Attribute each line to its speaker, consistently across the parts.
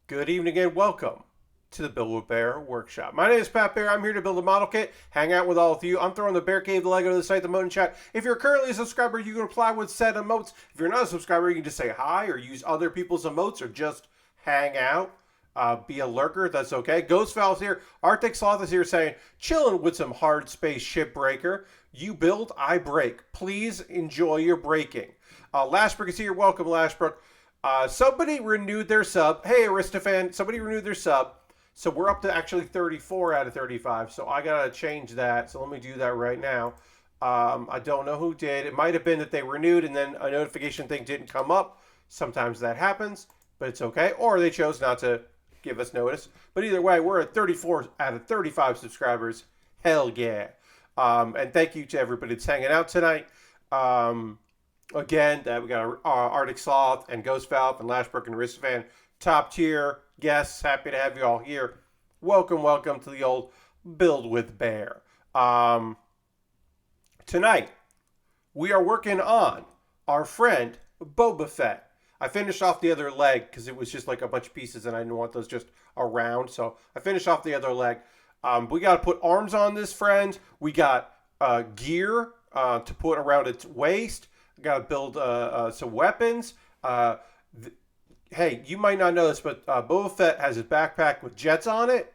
Speaker 1: Good evening and welcome to the Build With Baer Workshop. My name is Pat Bear. I'm here to build a model kit, hang out with all of you. I'm throwing the Bear Cave, the Lego, the site, the emote in chat. If you're currently a subscriber, you can reply with said emotes. If you're not a subscriber, you can just say hi or use other people's emotes or just hang out. Be a lurker, that's okay. Ghost Valve's here. Arctic Sloth is here saying, chilling with some hard space shipbreaker. You build, I break. Please enjoy your breaking. Lashbrook is here. Welcome, Lashbrook. Somebody renewed their sub. Hey, Aristofan, somebody renewed their sub. So we're up to actually 34 out of 35. So I got to change that. So let me do that right now. I don't know who did. It might have been that they renewed and then a notification thing didn't come up. Sometimes that happens, but it's okay. Or they chose not to give us notice. But either way, we're at 34 out of 35 subscribers. Hell yeah. And thank you to everybody that's hanging out tonight. Again, we got Arctic Sloth and Ghost Valve and Lashbrook and Aristofan. Top tier guests. Happy to have you all here. Welcome to the old Build With Baer. Tonight, we are working on our friend Boba Fett. I finished off the other leg because it was just like a bunch of pieces and I didn't want those just around. So I finished off the other leg. We got to put arms on this friend. We got gear to put around its waist. Got to build some weapons. Hey, you might not know this, but Boba Fett has his backpack with jets on it,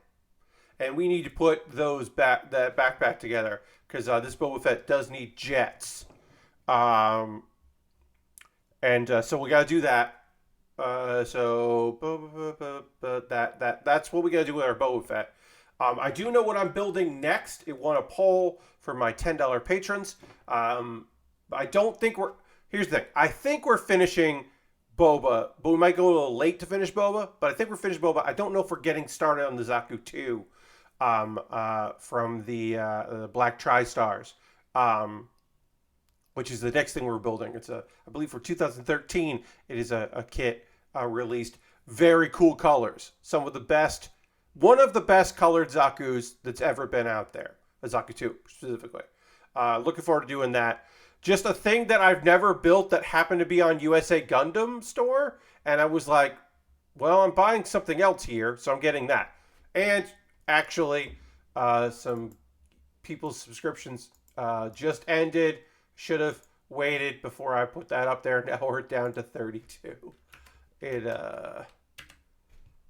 Speaker 1: and we need to put that backpack together because this Boba Fett does need jets. And so we got to do that. That's what we got to do with our Boba Fett. I do know what I'm building next. It won a poll for my $10 patrons. I don't think here's the thing. I think we're finishing Boba, but we might go a little late to finish Boba, but I think we're finished Boba. I don't know if we're getting started on the Zaku 2 from the Black Tri-Stars, which is the next thing we're building. It's I believe for 2013, it is a kit released. Very cool colors. One of the best colored Zakus that's ever been out there. A Zaku 2 specifically. Looking forward to doing that. Just a thing that I've never built that happened to be on USA Gundam store. And I was like, well, I'm buying something else here, so I'm getting that. And actually, some people's subscriptions just ended. Should have waited before I put that up there. Now we're down to 32. It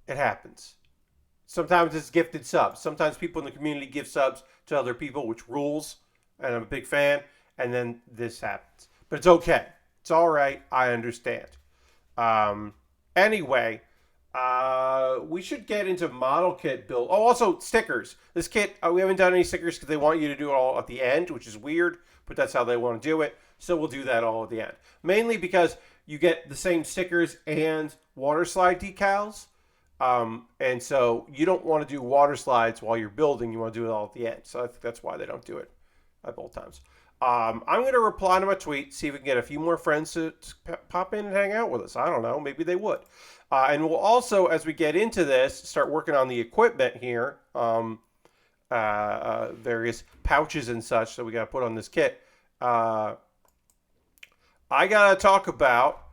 Speaker 1: happens. Sometimes it's gifted subs. Sometimes people in the community give subs to other people, which rules. And I'm a big fan. And then this happens. But it's okay. It's all right. I understand. Anyway, we should get into model kit build. Oh, also stickers. This kit, we haven't done any stickers because they want you to do it all at the end, which is weird. But that's how they want to do it. So we'll do that all at the end. Mainly because you get the same stickers and water slide decals. And so you don't want to do water slides while you're building. You want to do it all at the end. So I think that's why they don't do it at both times. I'm going to reply to my tweet, see if we can get a few more friends to pop in and hang out with us. I don't know. Maybe they would. And we'll also, as we get into this, start working on the equipment here. Various pouches and such that we got to put on this kit. I got to talk about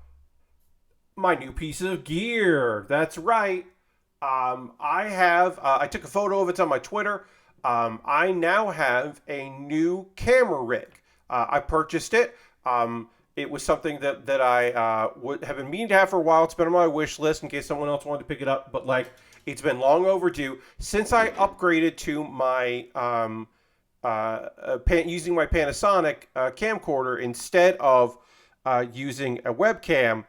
Speaker 1: my new piece of gear. That's right. I took a photo of it on my Twitter. I now have a new camera rig. I purchased it. It was something that I would have been meaning to have for a while. It's been on my wish list in case someone else wanted to pick it up. But it's been long overdue since I upgraded to my using my Panasonic camcorder instead of using a webcam.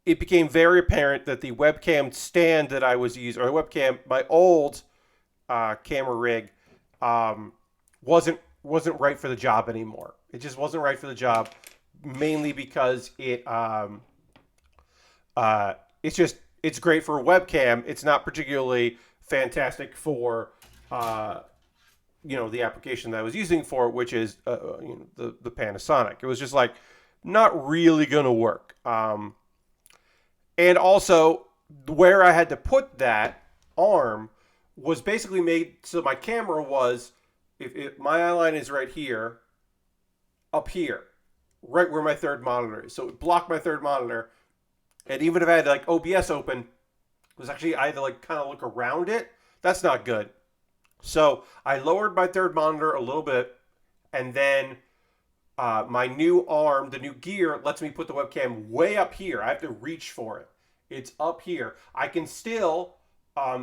Speaker 1: It became very apparent that the webcam stand that I was using, or webcam, my old camera rig, wasn't right for the job anymore. It just wasn't right for the job, mainly because it's great for a webcam. It's not particularly fantastic for the application that I was using for it, which is the Panasonic. It was just not really gonna work. And also where I had to put that arm was basically made so my camera was, if my eye line is right here, up here, right where my third monitor is. So it blocked my third monitor. And even if I had OBS open, was actually I had to like kind of look around it. That's not good. So I lowered my third monitor a little bit, and then my new arm, the new gear, lets me put the webcam way up here. I have to reach for it. It's up here. I can still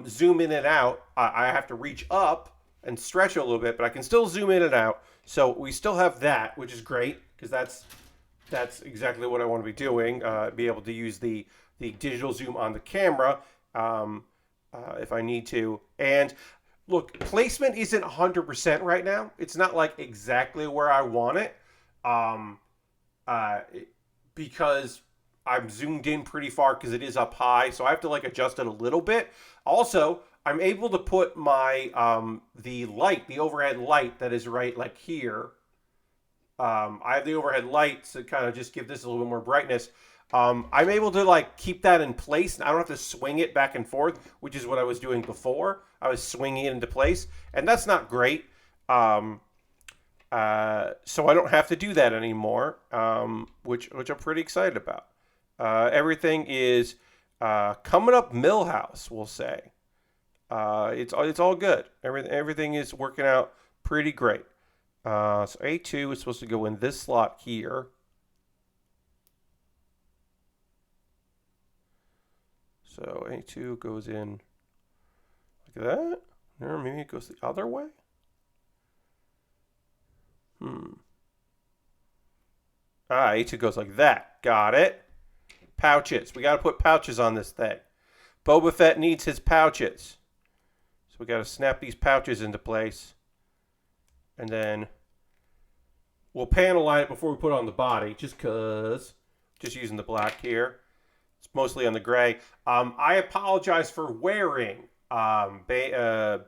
Speaker 1: zoom in and out. I have to reach up and stretch it a little bit, but I can still zoom in and out. So we still have that, which is great because that's exactly what I want to be doing. Be able to use the digital zoom on the camera if I need to. And look, placement isn't 100% right now. It's not like exactly where I want it, um, uh, because I'm zoomed in pretty far because it is up high. So I have to like adjust it a little bit. Also, I'm able to put my the light, the overhead light that is right like here. I have the overhead light to kind of just give this a little bit more brightness. I'm able to like keep that in place, and I don't have to swing it back and forth, which is what I was doing before. I was swinging it into place, and that's not great. So I don't have to do that anymore, which I'm pretty excited about. Everything is coming up Millhouse, we'll say. It's all good. Everything is working out pretty great. So A2 is supposed to go in this slot here. So A2 goes in like that. Or maybe it goes the other way. A2 goes like that. Got it. Pouches. We got to put pouches on this thing. Boba Fett needs his pouches. So we got to snap these pouches into place. And then we'll panel line it before we put it on the body, just because. Just using the black here. It's mostly on the gray. I apologize for wearing Band-Aids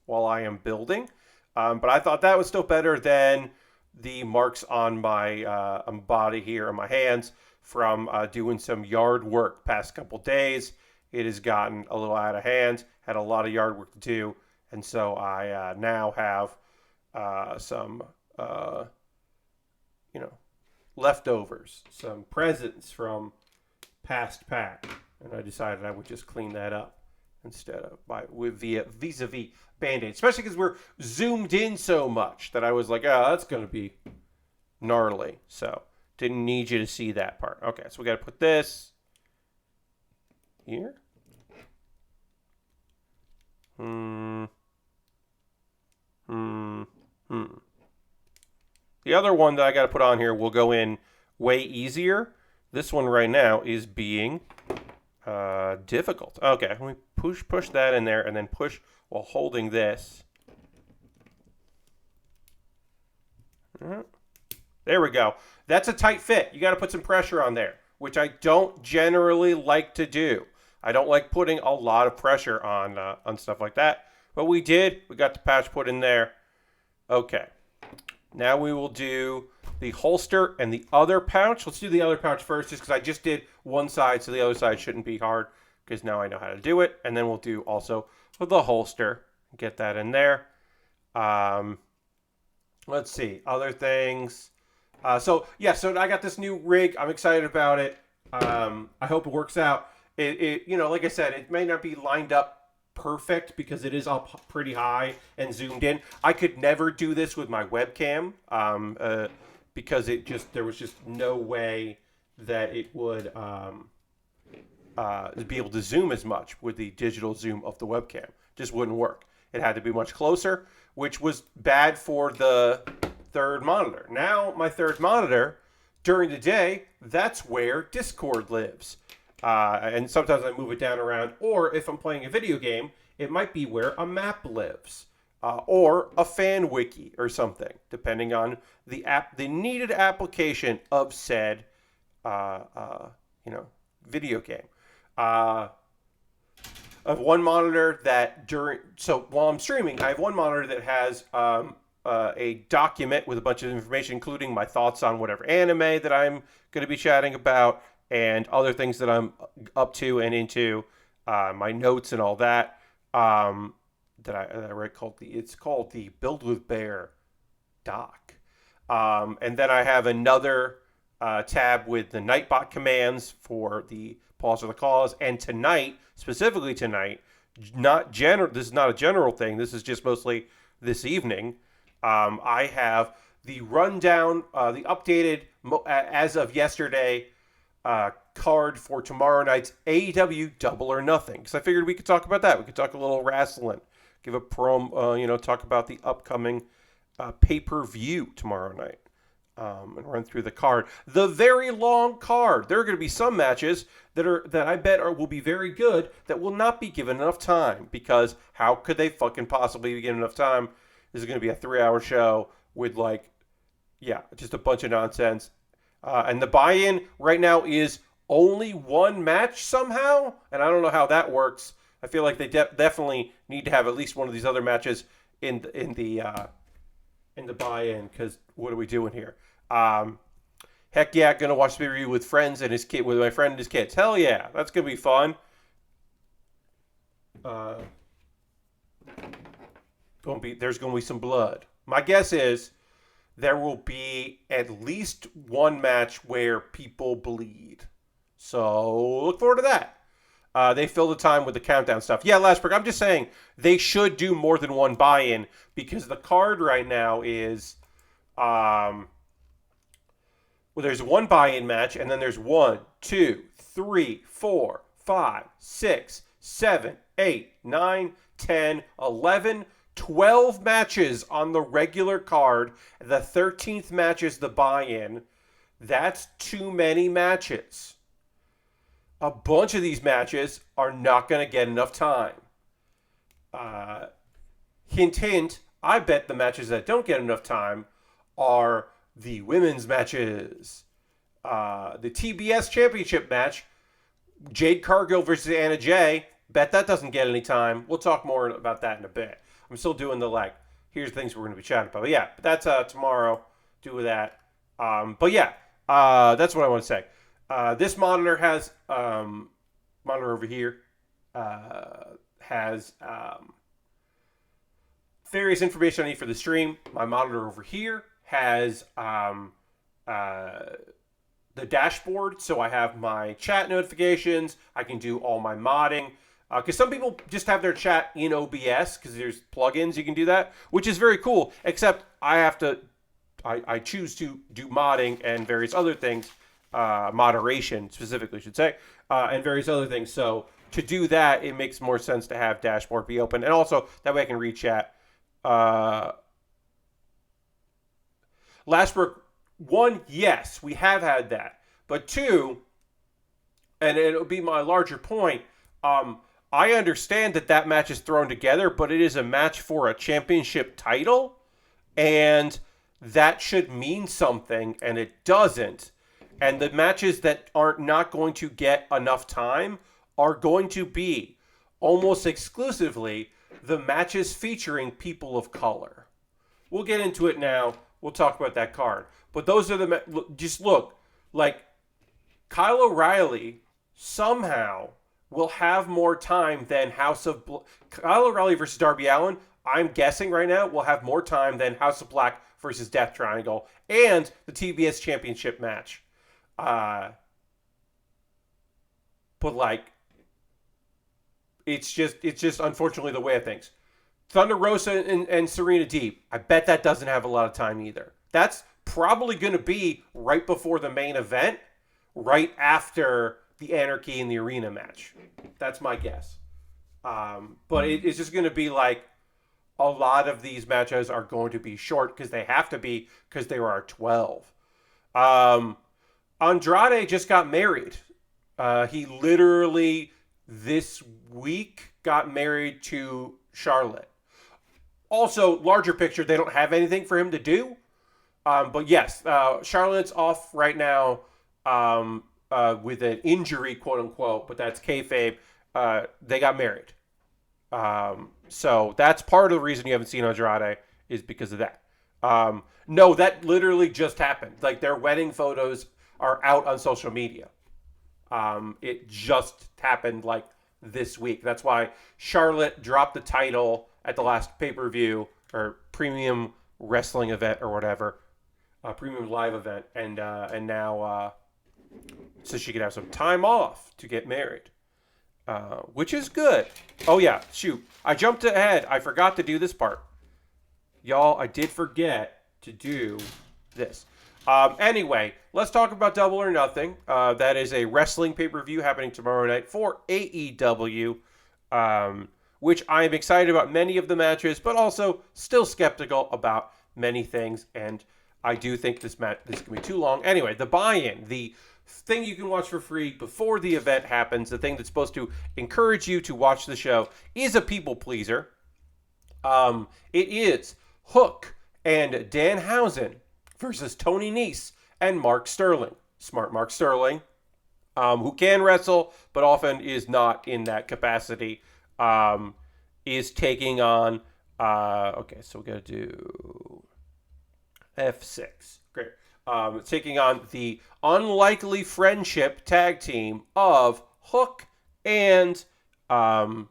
Speaker 1: while I am building. But I thought that was still better than the marks on my body here, on my hands, from doing some yard work past couple days. It has gotten a little out of hand. Had a lot of yard work to do. And so I now have some, leftovers, some presents from past pack, and I decided I would just clean that up instead of vis-a-vis Band-Aid, especially because we're zoomed in so much that I was like, oh, that's going to be gnarly. So didn't need you to see that part. Okay, so we got to put this here. The other one that I got to put on here will go in way easier. This one right now is being difficult. Okay, let me push that in there and then push while holding this. There we go. That's a tight fit. You got to put some pressure on there, which I don't generally like to do. I don't like putting a lot of pressure on stuff like that. But we did. We got the patch put in there. Okay. Now we will do the holster and the other pouch. Let's do the other pouch first, just because I just did one side, so the other side shouldn't be hard, because now I know how to do it. And then we'll do also the holster. Get that in there. Let's see. Other things. So I got this new rig. I'm excited about it. I hope it works out. Like I said, it may not be lined up perfect because it is up pretty high and zoomed in. I could never do this with my webcam because there was just no way that it would be able to zoom as much with the digital zoom of the webcam. Just wouldn't work. It had to be much closer, which was bad for the third monitor. Now my third monitor, during the day, that's where Discord lives. And sometimes I move it down around, or if I'm playing a video game, it might be where a map lives, or a fan wiki or something, depending on the needed application of said, video game. I have one monitor that while I'm streaming, I have one monitor that has a document with a bunch of information, including my thoughts on whatever anime that I'm going to be chatting about, and other things that I'm up to and into, my notes and all that. That I write it's called the Build With Baer doc. And then I have another tab with the Nightbot commands for the pause or the cause. And tonight, specifically tonight, this is not a general thing. This is just mostly this evening. I have the rundown, the updated as of yesterday card for tomorrow night's AEW Double or Nothing. Because I figured we could talk about that. We could talk a little wrestling, give a talk about the upcoming pay-per-view tomorrow night. And run through the card. The very long card. There are going to be some matches that I bet will be very good that will not be given enough time, because how could they fucking possibly be given enough time? This is going to be a 3-hour show with just a bunch of nonsense. And the buy-in right now is only one match somehow, and I don't know how that works. I feel like they definitely need to have at least one of these other matches in the buy-in, because what are we doing here? Heck yeah, gonna watch the review with friends and his kid, with my friend and his kids. Hell yeah, that's gonna be fun. There's gonna be some blood. My guess is there will be at least one match where people bleed. So look forward to that. They fill the time with the countdown stuff. Yeah, Lashberg, I'm just saying they should do more than one buy-in, because the card right now is, there's one buy-in match, and then there's 1, 2, 3, 4, 5, 6, 7, 8, 9, 10, 11, 12 matches on the regular card. The 13th match is the buy-in. That's too many matches. A bunch of these matches are not going to get enough time. Hint, hint, I bet the matches that don't get enough time are the women's matches. The TBS Championship match, Jade Cargill versus Anna Jay, bet that doesn't get any time. We'll talk more about that in a bit. I'm still doing here's things we're going to be chatting about. But yeah, that's tomorrow. Do that. That's what I want to say. This monitor has, monitor over here, has various information I need for the stream. My monitor over here has the dashboard, so I have my chat notifications. I can do all my modding. Because some people just have their chat in OBS, because there's plugins you can do that, which is very cool, except I choose to do modding and various other things, moderation specifically, I should say, and various other things. So to do that, it makes more sense to have dashboard be open. And also, that way I can read chat. Lashbrook, 1, yes, we have had that. But 2, and it'll be my larger point, I understand that match is thrown together, but it is a match for a championship title, and that should mean something, and it doesn't. And the matches that are not going to get enough time are going to be almost exclusively the matches featuring people of color. We'll get into it now. We'll talk about that card. But those are just look, Kyle O'Reilly somehow will have more time than Kyle O'Reilly versus Darby Allin, I'm guessing right now, will have more time than House of Black versus Death Triangle and the TBS Championship match. But it's just unfortunately the way of things. Thunder Rosa and Serena Deeb, I bet that doesn't have a lot of time either. That's probably going to be right before the main event, right after the Anarchy in the Arena match. That's my guess. But it's just going to be a lot of these matches are going to be short, because they have to be, because there are 12. Andrade just got married. He literally this week got married to Charlotte. Also, larger picture, they don't have anything for him to do. But yes, Charlotte's off right now with an injury, quote unquote, but that's kayfabe. They got married. So that's part of the reason you haven't seen Andrade, is because of that. No, that literally just happened. Their wedding photos are out on social media. It just happened this week. That's why Charlotte dropped the title at the last pay-per-view or premium wrestling event or whatever. premium live event, and now so she could have some time off to get married, which is good. Oh yeah, shoot, I jumped ahead. I forgot to do this part, y'all. I did forget to do this. Anyway, let's talk about Double or Nothing. That is a wrestling pay-per-view happening tomorrow night for AEW, which I am excited about many of the matches, but also still skeptical about many things. And I do think this can be too long. Anyway, the buy-in, the thing you can watch for free before the event happens, the thing that's supposed to encourage you to watch the show, is a people pleaser. It is Hook and Danhausen versus Tony Nese and Mark Sterling. Smart Mark Sterling, who can wrestle, but often is not in that capacity, is taking on, okay, so we got to do F6. Great. Taking on the unlikely friendship tag team of Hook and Danhausen.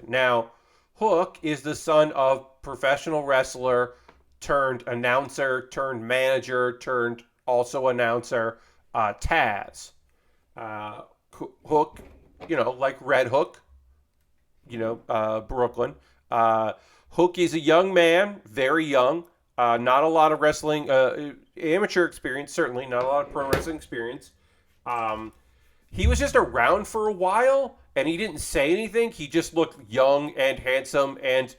Speaker 1: Now, Hook is the son of professional wrestler turned announcer, turned manager, turned also announcer, Taz. Hook, like Red Hook, Brooklyn. Hook is a young man, very young, not a lot of wrestling, amateur experience, certainly, not a lot of pro wrestling experience. He was just around for a while, and he didn't say anything. He just looked young and handsome and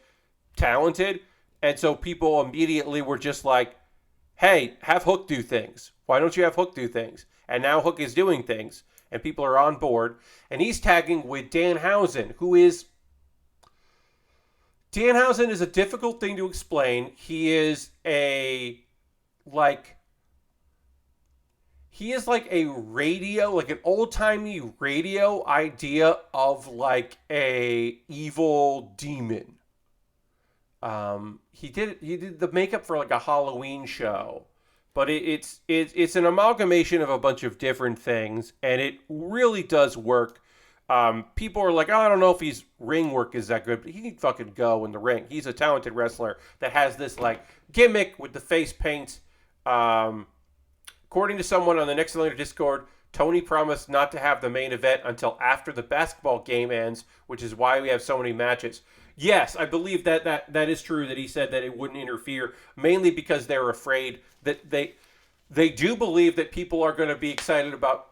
Speaker 1: talented. And so people immediately were just like, hey, have Hook do things. Why don't you have Hook do things? And now Hook is doing things, and people are on board. And he's tagging with Danhausen, who is... Danhausen is a difficult thing to explain. He is like a radio, like an old-timey radio idea of like a evil demon. He did the makeup for like a Halloween show, but it's an amalgamation of a bunch of different things, and it really does work. People are like, oh, I don't know if his ring work is that good, but he can fucking go in the ring. He's a talented wrestler that has this like gimmick with the face paint. According to someone on the Next Later Discord, Tony promised not to have the main event until after the basketball game ends, which is why we have so many matches. Yes, I believe that is true, that he said that it wouldn't interfere, mainly because they're afraid that they do believe that people are going to be excited about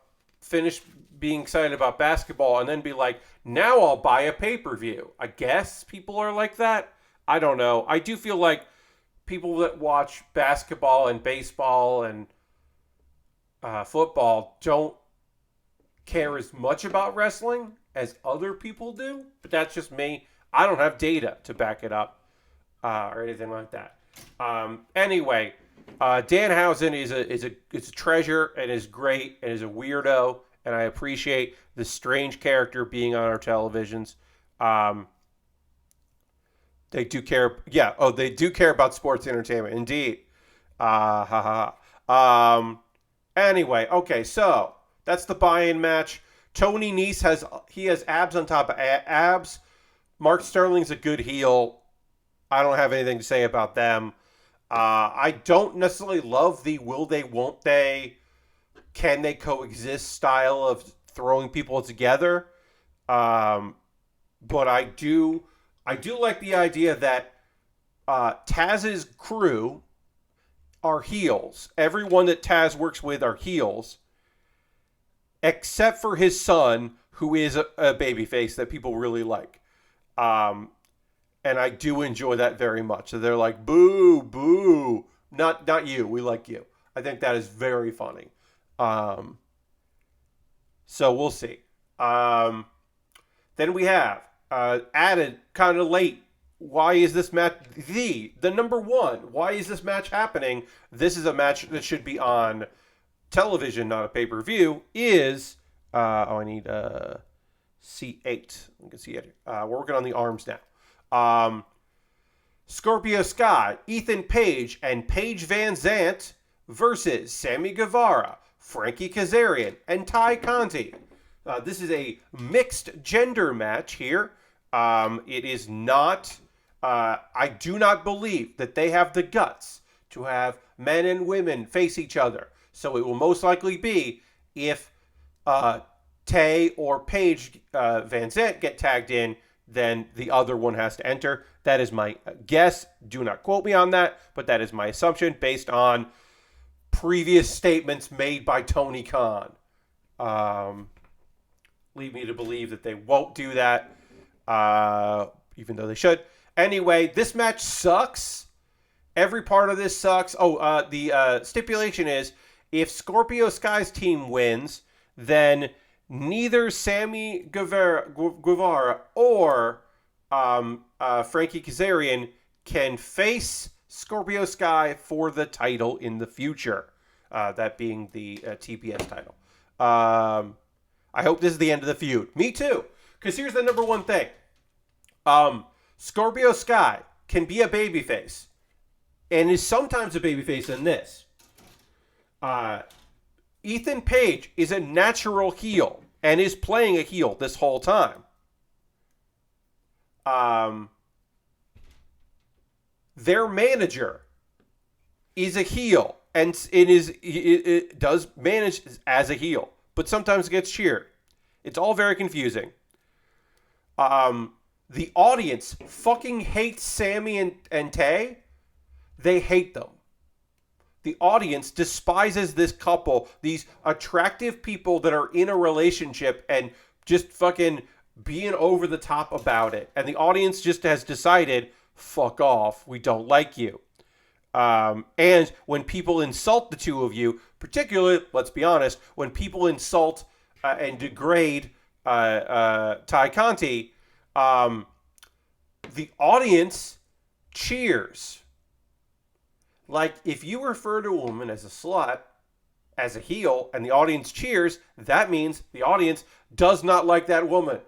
Speaker 1: being excited about basketball and then be like, now I'll buy a pay-per-view. I guess people are like that. I don't know. I do feel like people that watch basketball and baseball and football don't care as much about wrestling as other people do, but that's just me. I don't have data to back it up or anything like that. Anyway, Danhausen is a treasure and is great and is a weirdo, and I appreciate the strange character being on our televisions. They do care. Yeah. Oh, they do care about sports entertainment. Indeed. Anyway, okay, so that's the buy-in match. Tony Nese has abs on top of abs. Mark Sterling's a good heel. I don't have anything to say about them. I don't necessarily love the will they, won't they, can they coexist style of throwing people together. But I do like the idea that Taz's crew are heels. Everyone that Taz works with are heels, except for his son, who is a babyface that people really like. And I do enjoy that very much. So they're like, boo, boo. Not you. We like you. I think that is very funny. So we'll see. Then we have added kind of late. Why is this match the number one? Why is this match happening? This is a match that should be on television, not a pay-per-view. Is I need C8. You can see it. We're working on the arms now. Scorpio Sky, Ethan Page, and Paige Van Zant versus Sammy Guevara, Frankie Kazarian, and Ty Conti. This is a mixed gender match here. It is not... I do not believe that they have the guts to have men and women face each other. So it will most likely be if Tay or Paige Van Zant get tagged in, then the other one has to enter. That is my guess. Do not quote me on that, but that is my assumption based on previous statements made by Tony Khan. Lead me to believe that they won't do that, even though they should. Anyway, this match sucks. Every part of this sucks. The stipulation is if Scorpio Sky's team wins, then neither Sammy Guevara or Frankie Kazarian can face Scorpio Sky for the title in the future. That being the TBS title. I hope this is the end of the feud. Me too. Because here's the number one thing. Scorpio Sky can be a babyface. And is sometimes a babyface in this. Ethan Page is a natural heel. And is playing a heel this whole time. Their manager is a heel. And it does manage as a heel. But sometimes gets cheered. It's all very confusing. The audience fucking hates Sammy and Tay. They hate them. The audience despises this couple, these attractive people that are in a relationship and just fucking being over the top about it. And the audience just has decided, fuck off, we don't like you. And when people insult the two of you, particularly, let's be honest, when people insult and degrade Ty Conti, the audience cheers. Like, if you refer to a woman as a slut, as a heel, and the audience cheers, that means the audience does not like that woman.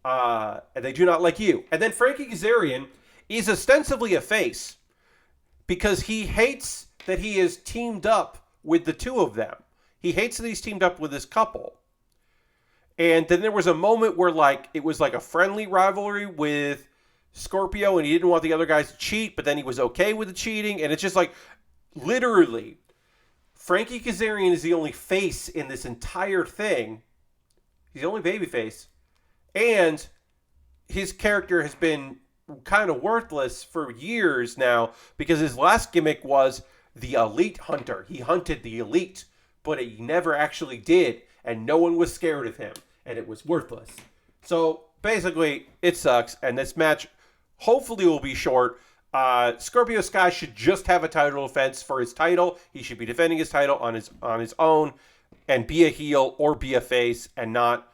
Speaker 1: And they do not like you. And then Frankie Kazarian is ostensibly a face because he hates that he is teamed up with the two of them. He hates that he's teamed up with this couple. And then there was a moment where, like, it was like a friendly rivalry with Scorpio, and he didn't want the other guys to cheat, but then he was okay with the cheating. And it's just like, literally, Frankie Kazarian is the only face in this entire thing. He's the only babyface. And his character has been kind of worthless for years now because his last gimmick was the elite hunter. He hunted the elite, but he never actually did, and no one was scared of him, and it was worthless. So basically, it sucks, and this match hopefully will be short. Scorpio Sky should just have a title defense for his title. He should be defending his title on his own and be a heel or be a face and not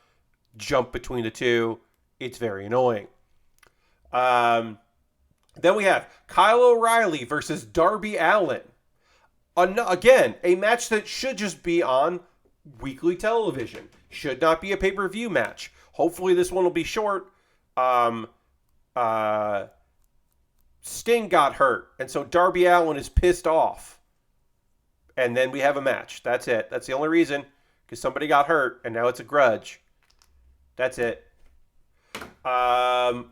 Speaker 1: jump between the two. It's very annoying. Then we have Kyle O'Reilly versus Darby Allin. Again, a match that should just be on weekly television. Should not be a pay-per-view match. Hopefully this one will be short. Sting got hurt, and so Darby Allin is pissed off. And then we have a match. That's it. That's the only reason, because somebody got hurt, and now it's a grudge. That's it.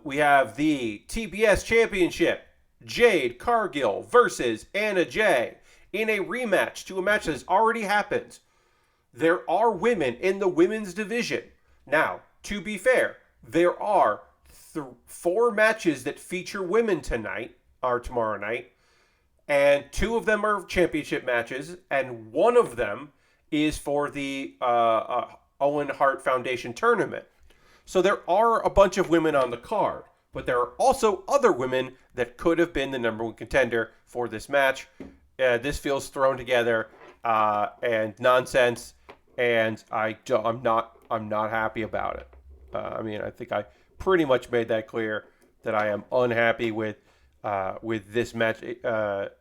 Speaker 1: We have the TBS Championship. Jade Cargill versus Anna Jay in a rematch to a match that has already happened. There are women in the women's division. Now, to be fair, there are 4 matches that feature women tomorrow night, and 2 of them are championship matches, and 1 of them is for the Owen Hart Foundation tournament. So there are a bunch of women on the card, but there are also other women that could have been the number 1 contender for this match. This feels thrown together and nonsense, and I'm not happy about it. I think I pretty much made that clear that I am unhappy with this match, the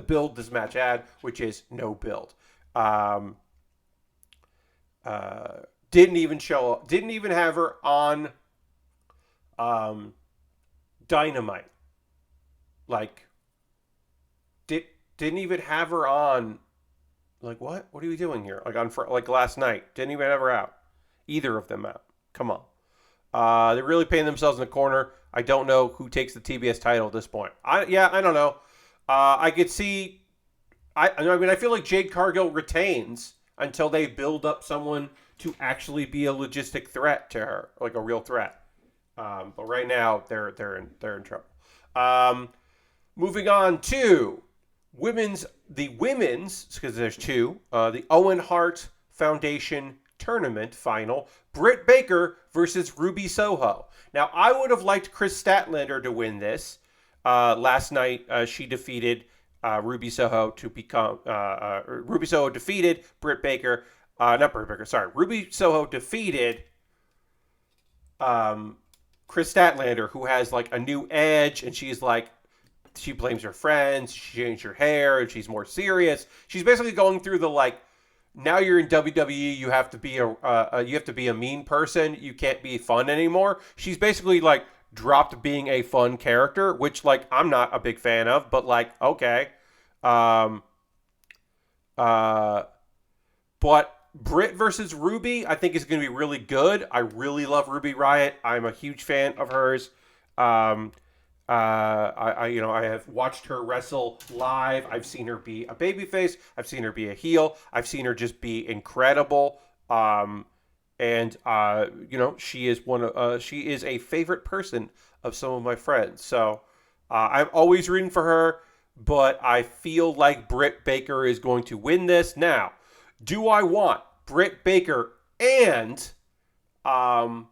Speaker 1: build this match had, which is no build. Didn't even show up. Didn't even have her on Dynamite. Like, didn't even have her on. Like, what? What are we doing here? Like last night. Didn't even have her out. Either of them out. Come on. They're really painting themselves in the corner. I don't know who takes the TBS title at this point. I don't know. I could see I feel like Jade Cargill retains until they build up someone to actually be a logistic threat to her, like a real threat. But right now they're in trouble. Moving on to the women's, because there's two, the Owen Hart Foundation tournament final, Britt Baker versus Ruby Soho. Now, I would have liked Chris Statlander to win this. Last night, she defeated Ruby Soho to become. Ruby Soho defeated Britt Baker. Not Britt Baker, sorry. Ruby Soho defeated Chris Statlander, who has like a new edge, and she's like, she blames her friends, she changed her hair, and she's more serious. She's basically going through the like, now you're in WWE, you have to be a mean person, you can't be fun anymore. She's basically like dropped being a fun character, which like I'm not a big fan of, but like okay. But Britt versus Ruby, I think is going to be really good. I really love Ruby Riott. I'm a huge fan of hers. I have watched her wrestle live. I've seen her be a babyface. I've seen her be a heel. I've seen her just be incredible. She is a favorite person of some of my friends. So I'm always rooting for her, but I feel like Britt Baker is going to win this. Now, do I want Britt Baker and Adam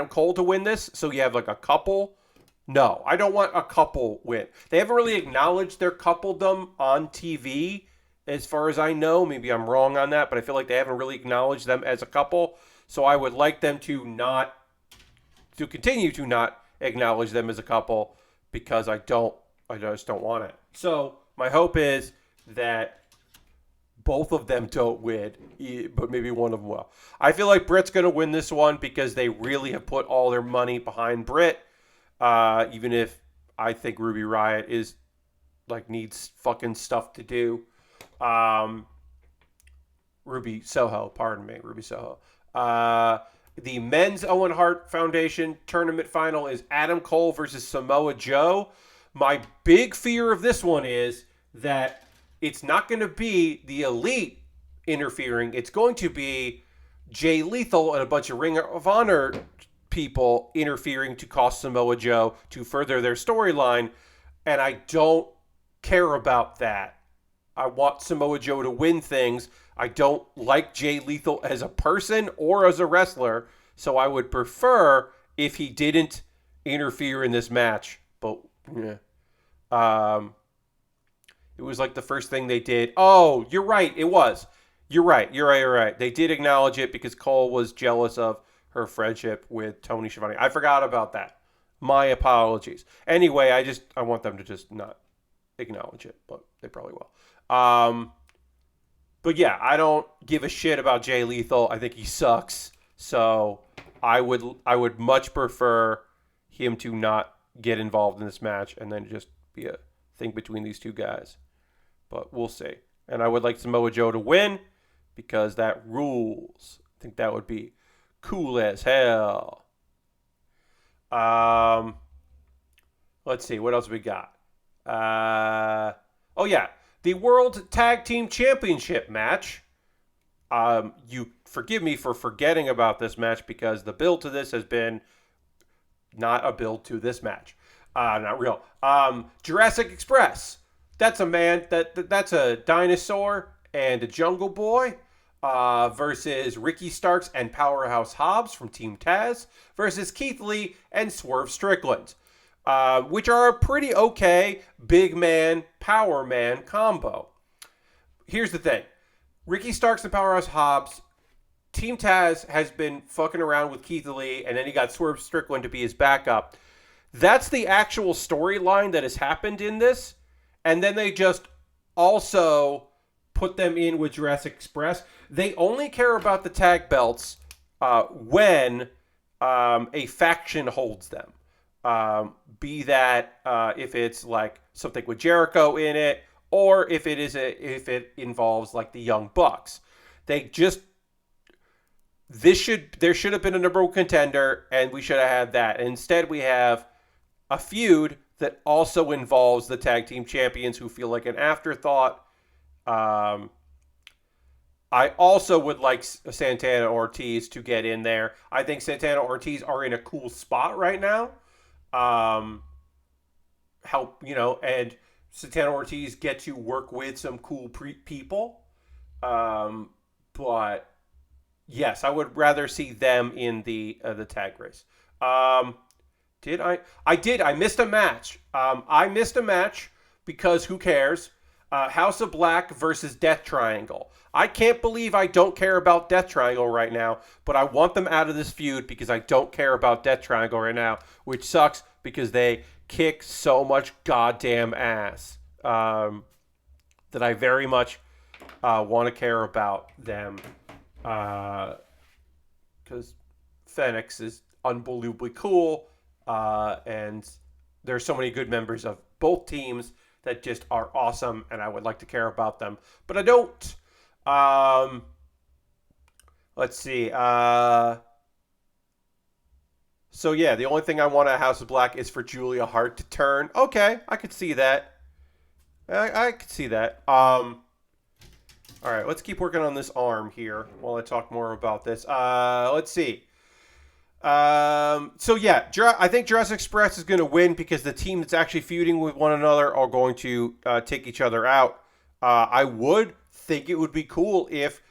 Speaker 1: Cole to win this? So you have like a couple? No, I don't want a couple win. They haven't really acknowledged their coupledom on TV, as far as I know. Maybe I'm wrong on that, but I feel like they haven't really acknowledged them as a couple. So I would like them to continue to not acknowledge them as a couple, because I just don't want it. So my hope is that both of them don't win, but maybe one of them will. I feel like Britt's going to win this one because they really have put all their money behind Britt. Even if I think Ruby Riott needs fucking stuff to do. Ruby Soho. The men's Owen Hart Foundation tournament final is Adam Cole versus Samoa Joe. My big fear of this one is that it's not going to be the Elite interfering. It's going to be Jay Lethal and a bunch of Ring of Honor people interfering to cost Samoa Joe to further their storyline. And I don't care about that. I want Samoa Joe to win things. I don't like Jay Lethal as a person or as a wrestler. So I would prefer if he didn't interfere in this match. But yeah. It was like the first thing they did. Oh, you're right. It was. You're right. They did acknowledge it because Cole was jealous of her friendship with Tony Schiavone. I forgot about that. My apologies. Anyway, I want them to just not acknowledge it, but they probably will. But yeah, I don't give a shit about Jay Lethal. I think he sucks. So I would much prefer him to not get involved in this match and then just be a thing between these two guys. But we'll see. And I would like Samoa Joe to win because that rules. I think that would be cool as hell. Let's see. What else we got? The World Tag Team Championship match. You forgive me for forgetting about this match because the build to this has been not a build to this match. Not real. Jurassic Express. That's a man. That's a dinosaur and a jungle boy. Versus Ricky Starks and Powerhouse Hobbs from Team Taz. Versus Keith Lee and Swerve Strickland. Which are a pretty okay big man, power man combo. Here's the thing. Ricky Starks and Powerhouse Hobbs. Team Taz has been fucking around with Keith Lee, and then he got Swerve Strickland to be his backup. That's the actual storyline that has happened in this. And then they just also put them in with Jurassic Express. They only care about the tag belts when a faction holds them. Be that if it's like something with Jericho in it, or if it involves like the Young Bucks. There should have been a number one contender, and we should have had that. And instead, we have a feud that also involves the tag team champions who feel like an afterthought. Um, I also would like Santana Ortiz to get in there. I think Santana Ortiz are in a cool spot right now. Um, and Santana Ortiz get to work with some cool people. Um, but yes, I would rather see them in the tag race. Did I? I did. I missed a match. I missed a match because who cares? House of Black versus Death Triangle. I can't believe I don't care about Death Triangle right now, but I want them out of this feud because I don't care about Death Triangle right now, which sucks because they kick so much goddamn ass that I very much want to care about them because Phoenix is unbelievably cool and there's so many good members of both teams that just are awesome, and I would like to care about them, but I don't. Let's see. So yeah, the only thing I want at House of Black is for Julia Hart to turn. Okay, I could see that. I could see that. All right, let's keep working on this arm here while I talk more about this. Let's see. So yeah, I think Jurassic Express is going to win because the team that's actually feuding with one another are going to take each other out. I would think it would be cool if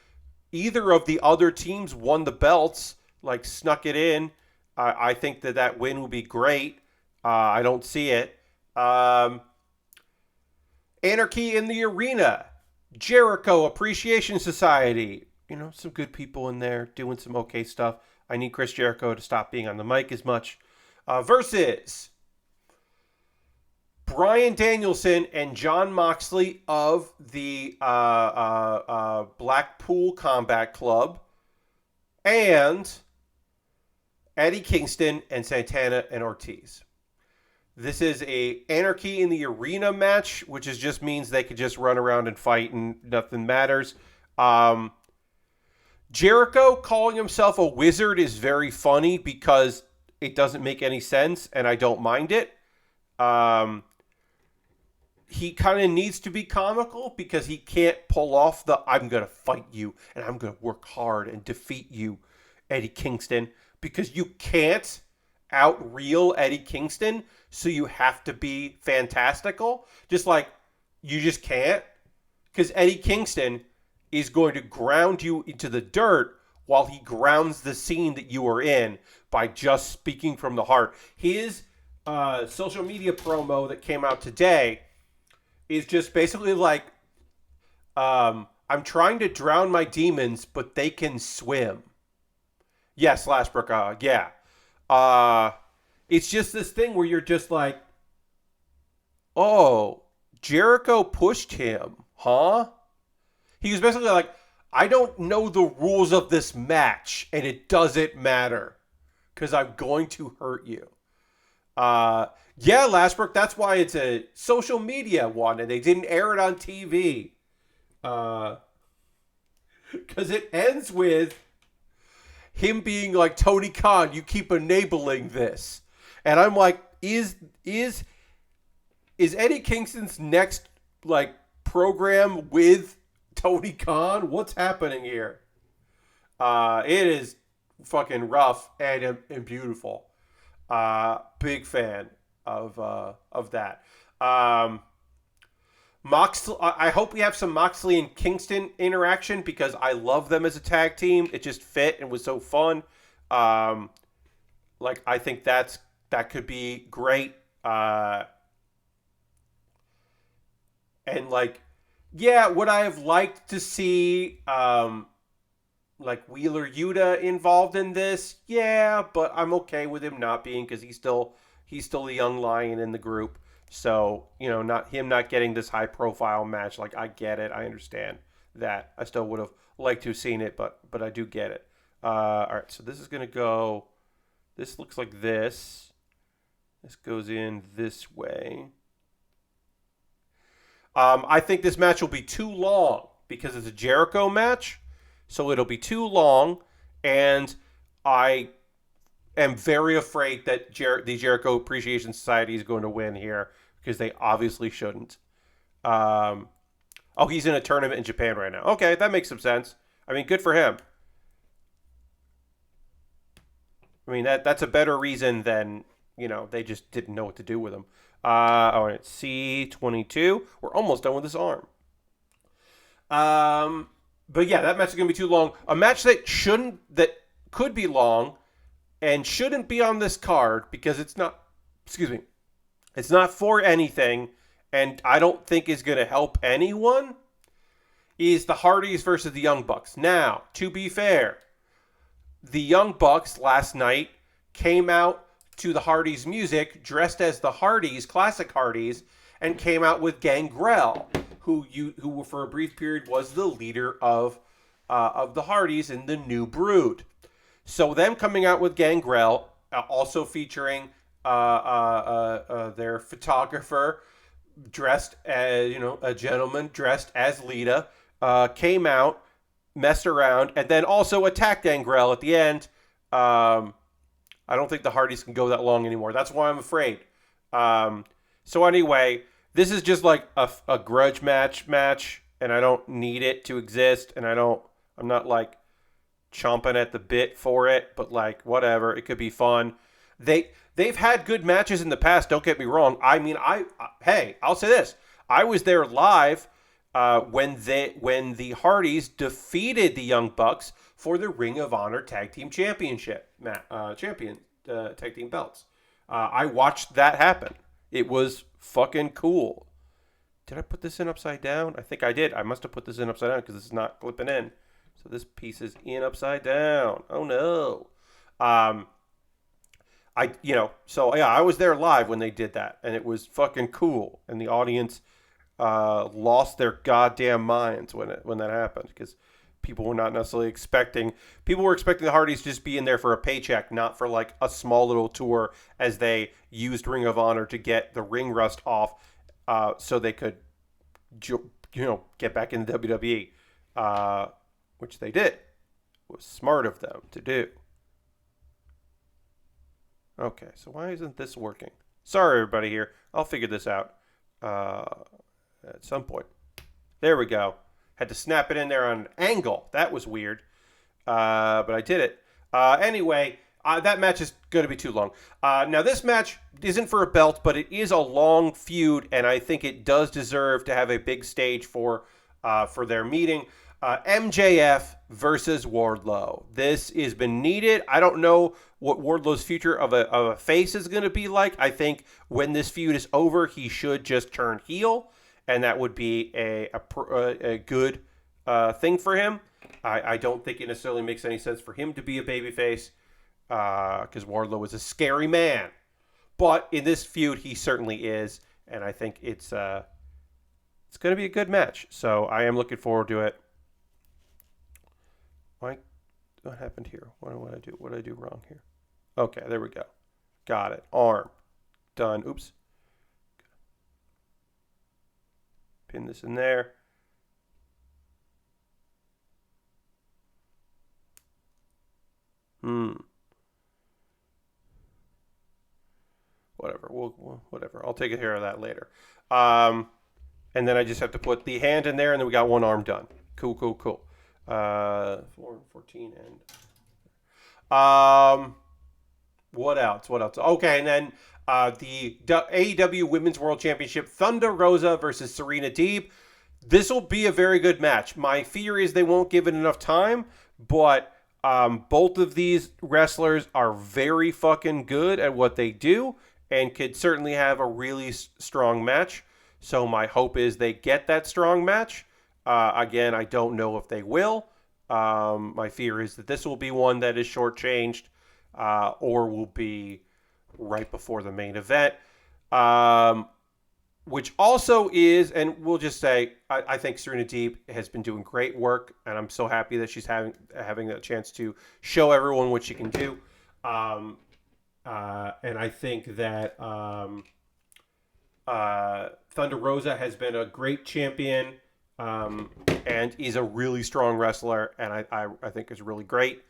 Speaker 1: either of the other teams won the belts, like snuck it in. I think that win would be great. I don't see it. Anarchy in the Arena. Jericho Appreciation Society. Some good people in there doing some okay stuff. I need Chris Jericho to stop being on the mic as much. Versus Bryan Danielson and Jon Moxley of the Blackpool Combat Club. And Eddie Kingston and Santana and Ortiz. This is a Anarchy in the Arena match, which just means they could just run around and fight and nothing matters. Jericho calling himself a wizard is very funny because it doesn't make any sense, and I don't mind it. He kind of needs to be comical because he can't pull off the I'm going to fight you and I'm going to work hard and defeat you, Eddie Kingston, because you can't out-real Eddie Kingston, so you have to be fantastical. Just like, you just can't. Because Eddie Kingston is going to ground you into the dirt while he grounds the scene that you are in by just speaking from the heart. His social media promo that came out today is just basically like, I'm trying to drown my demons, but they can swim. Yes, Lashbrook, yeah. It's just this thing where you're just like, oh, Jericho pushed him, huh? He was basically like, I don't know the rules of this match, and it doesn't matter, because I'm going to hurt you. Yeah, Lashbrook, that's why it's a social media one, and they didn't air it on TV. Because it ends with him being like, Tony Khan, you keep enabling this. And I'm like, is Eddie Kingston's next program with Tony Khan? What's happening here? It is fucking rough and beautiful. Big fan of that. Moxley, I hope we have some Moxley and Kingston interaction because I love them as a tag team. It just fit and was so fun. I think that could be great. Would I have liked to see Wheeler Yuta involved in this? Yeah, but I'm okay with him not being because he's still the young lion in the group. So, not getting this high profile match. I get it. I understand that. I still would have liked to have seen it, but I do get it. All right, so this is going to go, this looks like this. This goes in this way. I think this match will be too long because it's a Jericho match. So it'll be too long. And am very afraid that the Jericho Appreciation Society is going to win here because they obviously shouldn't. Um, oh, he's in a tournament in Japan right now. Okay, that makes some sense. I mean, good for him. I mean, that's a better reason than, they just didn't know what to do with him. All right, C22. We're almost done with this arm. But yeah, that match is going to be too long. A match that could be long and shouldn't be on this card because it's not, excuse me, it's not for anything, and I don't think is going to help anyone, is the Hardys versus the Young Bucks. Now, to be fair, the Young Bucks last night came out to the Hardys music dressed as the Hardys, classic Hardys, and came out with Gangrel, who for a brief period was the leader of the Hardys in the New Brood. So them coming out with Gangrel, also featuring their photographer dressed as, a gentleman dressed as Lita, came out, messed around, and then also attacked Gangrel at the end. I don't think the Hardys can go that long anymore. That's why I'm afraid. So anyway, this is just like a grudge match, and I don't need it to exist, and I'm not like chomping at the bit for it, but like whatever, it could be fun. They've had good matches in the past, don't get me wrong. I mean, hey, I'll say this. I was there live when the Hardys defeated the Young Bucks for the Ring of Honor Tag Team Championship, tag team belts. I watched that happen. It was fucking cool. Did I put this in upside down? I think I did. I must have put this in upside down because this is not clipping in. So this piece is in upside down. Oh no. I was there live when they did that, and it was fucking cool. And the audience lost their goddamn minds when that happened because people were not necessarily expecting. People were expecting the Hardys to just be in there for a paycheck, not for like a small little tour, as they used Ring of Honor to get the ring rust off, so they could, get back in the WWE, which they did. It was smart of them to do. Okay, so why isn't this working? Sorry, everybody here. I'll figure this out at some point. There we go. Had to snap it in there on an angle. That was weird. But I did it. Anyway, that match is going to be too long. Now, this match isn't for a belt, but it is a long feud, and I think it does deserve to have a big stage for their meeting. MJF versus Wardlow. This has been needed. I don't know what Wardlow's future of a face is going to be like. I think when this feud is over, he should just turn heel, and that would be a good thing for him. I don't think it necessarily makes any sense for him to be a babyface because Wardlow is a scary man. But in this feud, he certainly is, and I think it's going to be a good match. So I am looking forward to it. What happened here? What did I do wrong here? Okay, there we go. Got it. Arm. Done. Oops. Pin this in there. Whatever. Whatever. I'll take care of that later. And then I just have to put the hand in there, and then we got one arm done. Cool. 4, 14, and what else? Okay, and then the AEW Women's World Championship, Thunder Rosa versus Serena Deeb. This will be a very good match. My fear is they won't give it enough time, but both of these wrestlers are very fucking good at what they do and could certainly have a really strong match. So my hope is they get that strong match. Again, I don't know if they will. My fear is that this will be one that is shortchanged or will be right before the main event. Which also is, and we'll just say, I think Serena Deeb has been doing great work, and I'm so happy that she's having a chance to show everyone what she can do. And I think that Thunder Rosa has been a great champion. And he's a really strong wrestler, and I think is really great.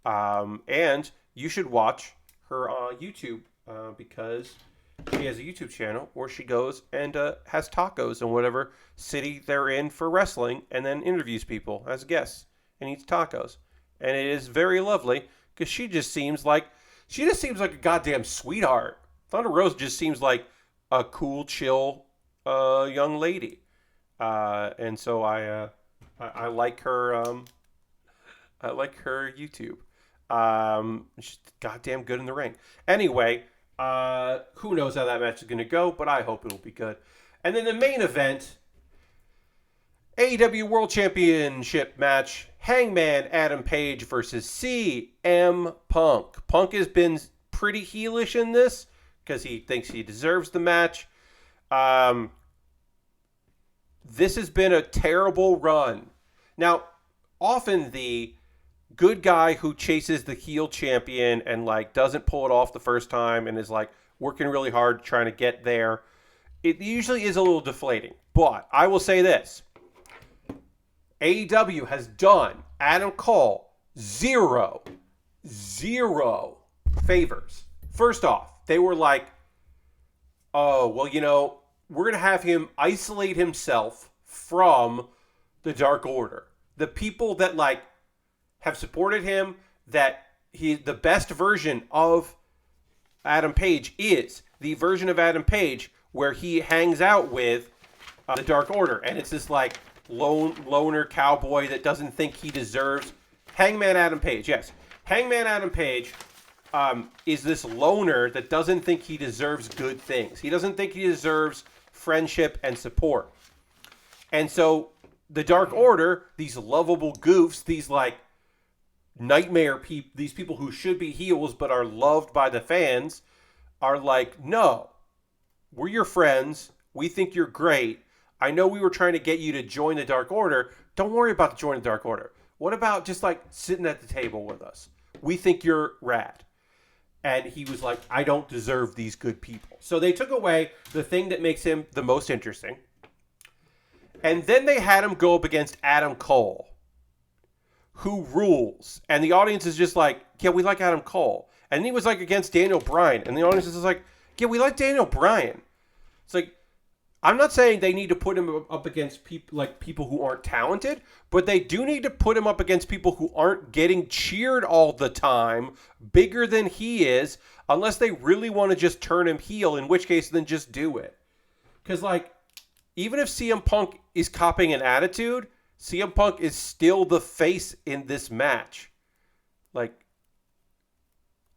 Speaker 1: And you should watch her YouTube because she has a YouTube channel where she goes and has tacos in whatever city they're in for wrestling, and then interviews people as guests and eats tacos. And it is very lovely because she just seems like a goddamn sweetheart. Thunder Rose just seems like a cool, chill young lady, and so I like her. I like her YouTube. She's goddamn good in the ring. Anyway, who knows how that match is going to go, but I hope it'll be good. And then the main event, AEW World Championship match, Hangman Adam Page versus CM Punk. Punk has been pretty heelish in this because he thinks he deserves the match. This has been a terrible run. Now, often the good guy who chases the heel champion and like doesn't pull it off the first time and is like working really hard trying to get there, it usually is a little deflating. But I will say this. AEW has done Adam Cole zero favors. First off, they were like, oh, well, we're going to have him isolate himself from the Dark Order. The people that like have supported him, that the best version of Adam Page is the version of Adam Page where he hangs out with the Dark Order. And it's this like loner cowboy that doesn't think he deserves. Hangman Adam Page, yes. Hangman Adam Page is this loner that doesn't think he deserves good things. He doesn't think he deserves friendship and support. And so the Dark Order, these lovable goofs, these like nightmare people, these people who should be heels but are loved by the fans, are like, no, we're your friends. We think you're great. I know we were trying to get you to join the Dark Order. Don't worry about joining the Dark Order. What about just like sitting at the table with us? We think you're rad. And he was like, I don't deserve these good people. So they took away the thing that makes him the most interesting. And then they had him go up against Adam Cole, who rules. And the audience is just like, yeah, we like Adam Cole. And he was like against Daniel Bryan. And the audience is like, yeah, we like Daniel Bryan. It's like, I'm not saying they need to put him up against people who aren't talented, but they do need to put him up against people who aren't getting cheered all the time, bigger than he is, unless they really want to just turn him heel, in which case then just do it. Because like, even if CM Punk is copying an attitude, CM Punk is still the face in this match. Like,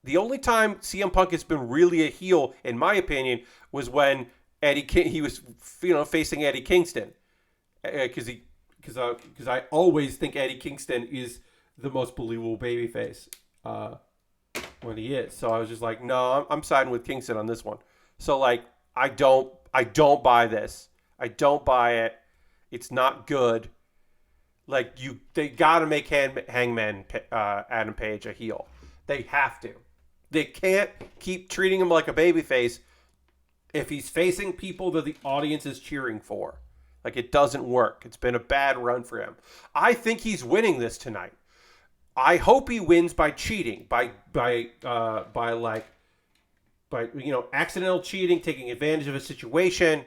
Speaker 1: the only time CM Punk has been really a heel, in my opinion, was when he was facing Eddie Kingston, because I always think Eddie Kingston is the most believable babyface when he is. So I was just like, no, I'm siding with Kingston on this one. So like, I don't buy this. I don't buy it. It's not good. Like they got to make Hangman Adam Page a heel. They have to. They can't keep treating him like a babyface if he's facing people that the audience is cheering for. Like, it doesn't work. It's been a bad run for him. I think he's winning this tonight. I hope he wins by cheating, by accidental cheating, taking advantage of a situation,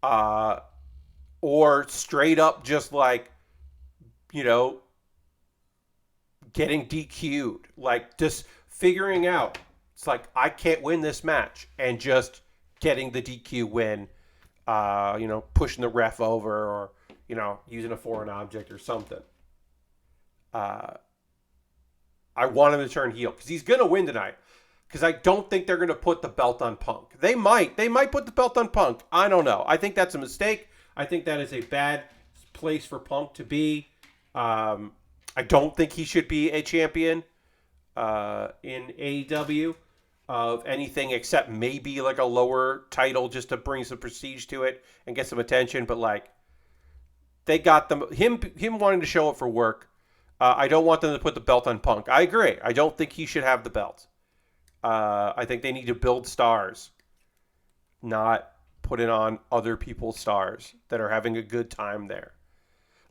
Speaker 1: or straight up just like, getting DQ'd. Like, just figuring out, it's like, I can't win this match, and just getting the DQ win, pushing the ref over, or, using a foreign object or something. I want him to turn heel because he's going to win tonight, because I don't think they're going to put the belt on Punk. They might put the belt on Punk. I don't know. I think that's a mistake. I think that is a bad place for Punk to be. I don't think he should be a champion in AEW of anything except maybe like a lower title just to bring some prestige to it and get some attention. But like, they got him wanting to show up for work. I don't want them to put the belt on Punk. I agree. I don't think he should have the belt. I think they need to build stars, not put it on other people's stars that are having a good time there.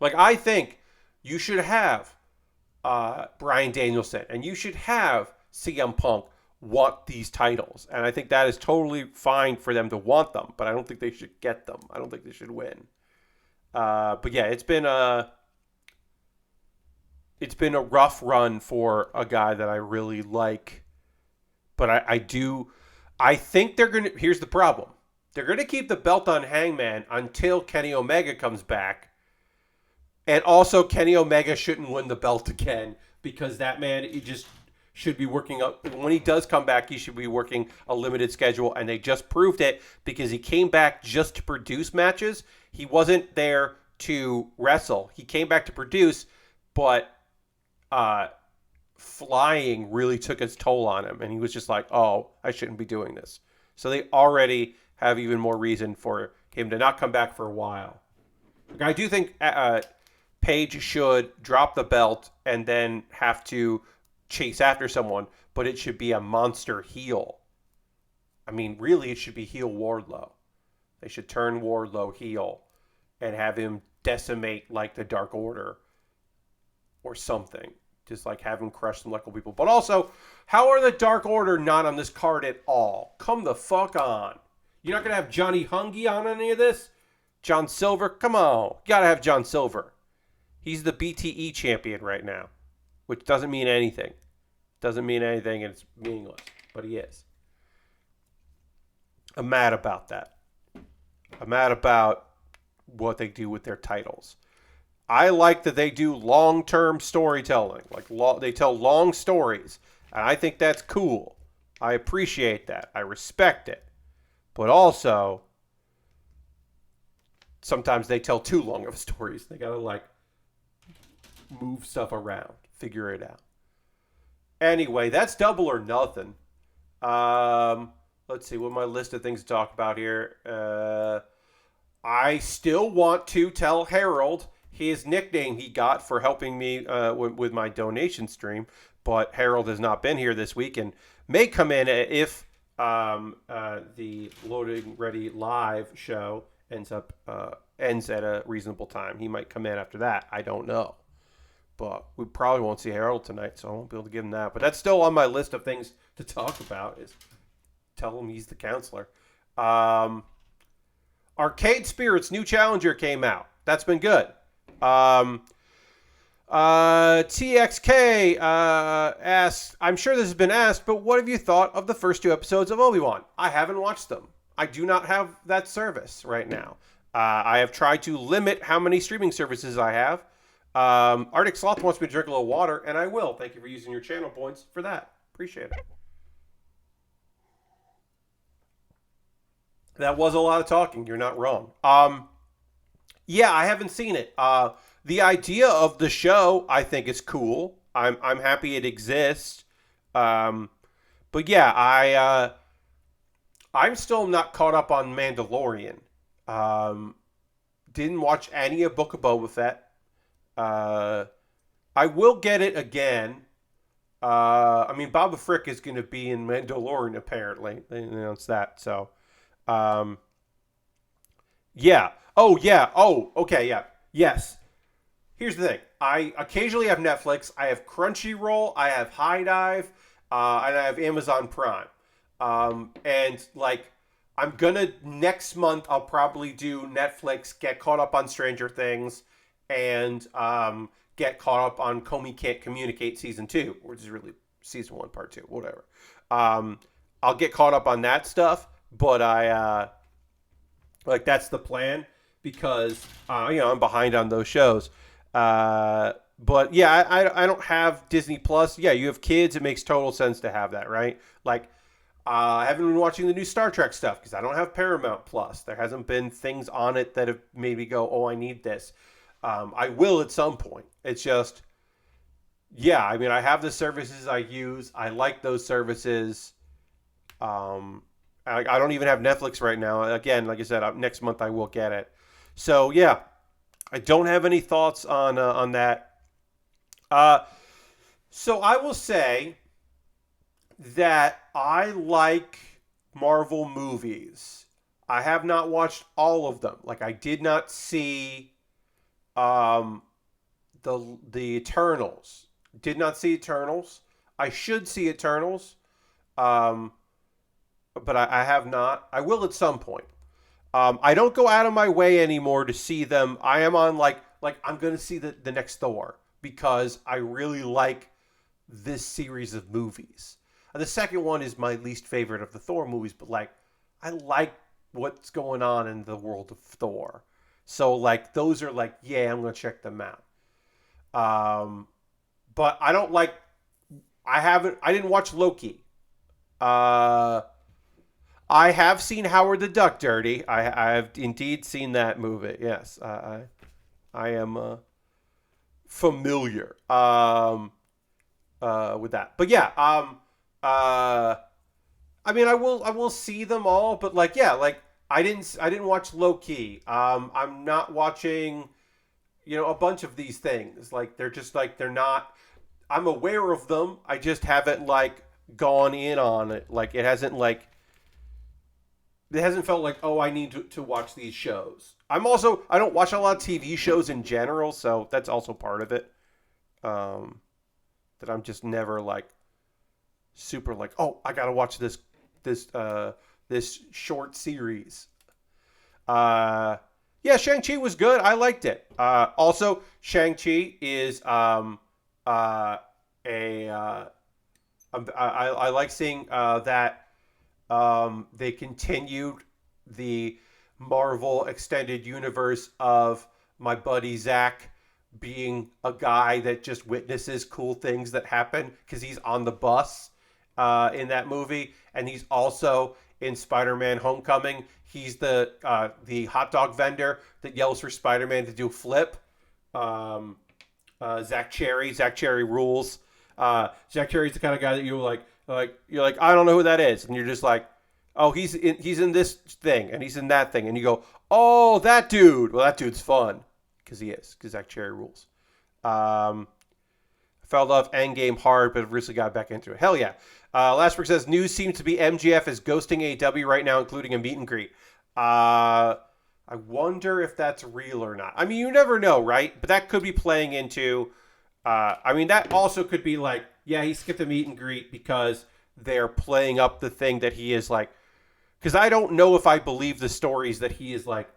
Speaker 1: Like, I think you should have Bryan Danielson and you should have CM Punk want these titles. And I think that is totally fine for them to want them, but I don't think they should get them. I don't think they should win. But yeah, it's been a rough run for a guy that I really like. But I think they're going to, here's the problem. They're going to keep the belt on Hangman until Kenny Omega comes back. And also, Kenny Omega shouldn't win the belt again because that man, he just should be working up. When he does come back, he should be working a limited schedule. And they just proved it because he came back just to produce matches. He wasn't there to wrestle. He came back to produce, but flying really took its toll on him. And he was just like, oh, I shouldn't be doing this. So they already have even more reason for him to not come back for a while. I do think Paige should drop the belt and then have to chase after someone, but it should be a monster heel. I mean, really, it should be heel Wardlow. They should turn Wardlow heel and have him decimate like the Dark Order or something. Just like have him crush some local people. But also, how are the Dark Order not on this card at all? Come the fuck on. You're not going to have Johnny Hungy on any of this? John Silver? Come on. You got to have John Silver. He's the BTE champion right now, which doesn't mean anything. Doesn't mean anything and it's meaningless, but he is. I'm mad about that. I'm mad about what they do with their titles. I like that they do long-term storytelling. They tell long stories, and I think that's cool. I appreciate that. I respect it. But also, sometimes they tell too long of stories. They gotta move stuff around, figure it out. Anyway, that's Double or Nothing. Let's see what my list of things to talk about here. I still want to tell Harold his nickname he got for helping me with my donation stream, but Harold has not been here this week and may come in if the Loading Ready live show ends at a reasonable time. He might come in after that. I don't know. But we probably won't see Harold tonight, so I won't be able to give him that. But that's still on my list of things to talk about is tell him he's the counselor. Arcade Spirits' new challenger came out. That's been good. TXK asks, I'm sure this has been asked, but what have you thought of the first 2 episodes of Obi-Wan? I haven't watched them. I do not have that service right now. I have tried to limit how many streaming services I have. Arctic Sloth wants me to drink a little water, and I will. Thank you for using your channel points for that. Appreciate it. That was a lot of talking. You're not wrong. Yeah, I haven't seen it. The idea of the show, I think, is cool. I'm happy it exists. But yeah, I'm still not caught up on Mandalorian. Didn't watch any of Book of Boba Fett. I will get it again. I mean, Boba Frick is going to be in Mandalorian, apparently. They announced that, so. Yeah. Oh, yeah. Oh, okay, yeah. Yes. Here's the thing. I occasionally have Netflix. I have Crunchyroll. I have High Dive. And I have Amazon Prime. And, I'm going to, next month, I'll probably do Netflix, get caught up on Stranger Things, and get caught up on Comey Can't Communicate Season 2, which is really Season 1, Part 2, whatever. I'll get caught up on that stuff, but that's the plan because, I'm behind on those shows. But, yeah, I don't have Disney Plus. Yeah, you have kids. It makes total sense to have that, right? I haven't been watching the new Star Trek stuff because I don't have Paramount Plus. There hasn't been things on it that have made me go, oh, I need this. I will at some point. It's just, yeah, I mean, I have the services I use. I like those services. I don't even have Netflix right now. Again, like I said, next month I will get it. So, yeah, I don't have any thoughts on that. So I will say that I like Marvel movies. I have not watched all of them. I did not see the Eternals. Did not see Eternals. I should see Eternals. Um, but I have not. I will at some point. I don't go out of my way anymore to see them. I am on like I'm going to see the next Thor because I really like this series of movies. The second one is my least favorite of the Thor movies, but like I like what's going on in the world of Thor. So like those are like, yeah, I'm going to check them out. But I don't like I didn't watch Loki. Uh I have seen Howard the Duck Dirty. I have indeed seen that movie. Yes, I am familiar with that. But yeah, I mean, I will see them all. But like, yeah, like I didn't watch Low Key. I'm not watching a bunch of these things. Like they're just like they're not. I'm aware of them. I just haven't like gone in on it. Like it hasn't felt like, oh, I need to watch these shows. I don't watch a lot of TV shows in general, so that's also part of it. Um, that I'm just never like super like, oh, I gotta watch this short series. Uh, yeah, Shang-Chi was good. I liked it. Also, Shang-Chi is a I like seeing that they continued the Marvel extended universe of my buddy Zach being a guy that just witnesses cool things that happen because he's on the bus in that movie, and he's also in Spider-Man: Homecoming. He's the hot dog vendor that yells for Spider-Man to do a flip. Um, Zach Cherry. Zach Cherry rules. Zach Cherry's the kind of guy that you're like I don't know who that is, and you're just like, oh, he's in this thing and he's in that thing, and you go, oh, that dude. Well, that dude's fun because Zach Cherry rules. I fell off Endgame hard, but recently got back into it. Hell yeah. Lastbrook says news seems to be MGF is ghosting AEW right now, including a meet and greet. I wonder if that's real or not. I mean, you never know, right? But that could be playing into. I mean, that also could be like, yeah, he skipped the meet and greet because they're playing up the thing that he is like. Because I don't know if I believe the stories that he is like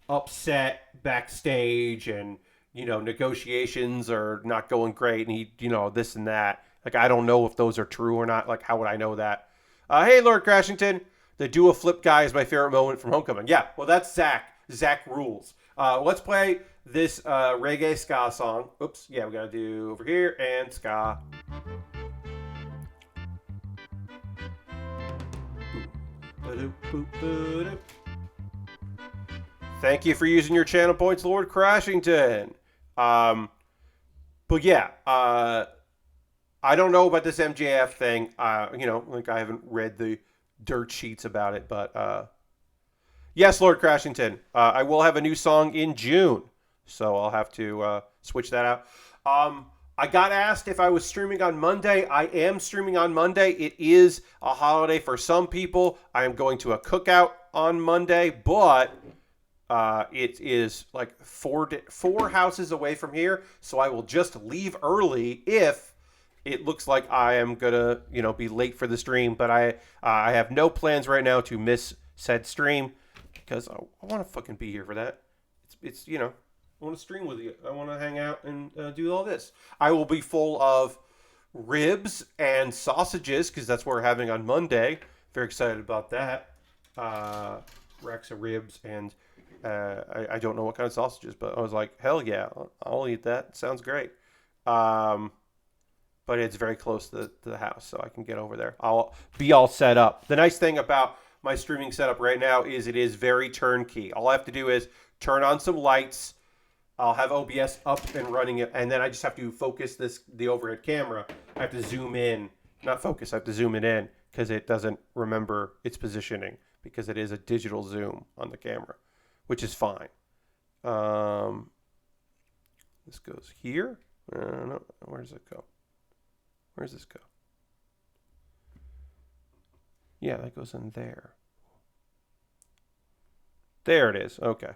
Speaker 1: upset backstage and negotiations are not going great and he this and that. Like I don't know if those are true or not. Like how would I know that? Hey, Lord Crashington, the do a flip guy is my favorite moment from Homecoming. Yeah, well that's Zach. Zach rules. Let's play this reggae ska song. Oops, yeah, we gotta do over here and ska. Thank you for using your channel points, Lord Crashington. But yeah, I don't know about this MJF thing. Like I haven't read the dirt sheets about it, but yes, Lord Crashington. I will have a new song in June, so I'll have to switch that out. I got asked if I was streaming on Monday. I am streaming on Monday. It is a holiday for some people. I am going to a cookout on Monday, but it is like four houses away from here, so I will just leave early if it looks like I am gonna be late for the stream. But I have no plans right now to miss said stream because I want to fucking be here for that. It's I want to stream with you. I want to hang out and do all this. I will be full of ribs and sausages because that's what we're having on Monday. Very excited about that. Racks of ribs and I don't know what kind of sausages, but I was like, hell yeah, I'll eat that. Sounds great. But it's very close to the house, so I can get over there. I'll be all set up. The nice thing about my streaming setup right now is it is very turnkey. All I have to do is turn on some lights. I'll have OBS up and running it, and then I just have to focus the overhead camera. I have to zoom in. Not focus, I have to zoom it in because it doesn't remember its positioning because it is a digital zoom on the camera, which is fine. This goes here. No, where does it go? Where does this go? Yeah, that goes in there. There it is. Okay.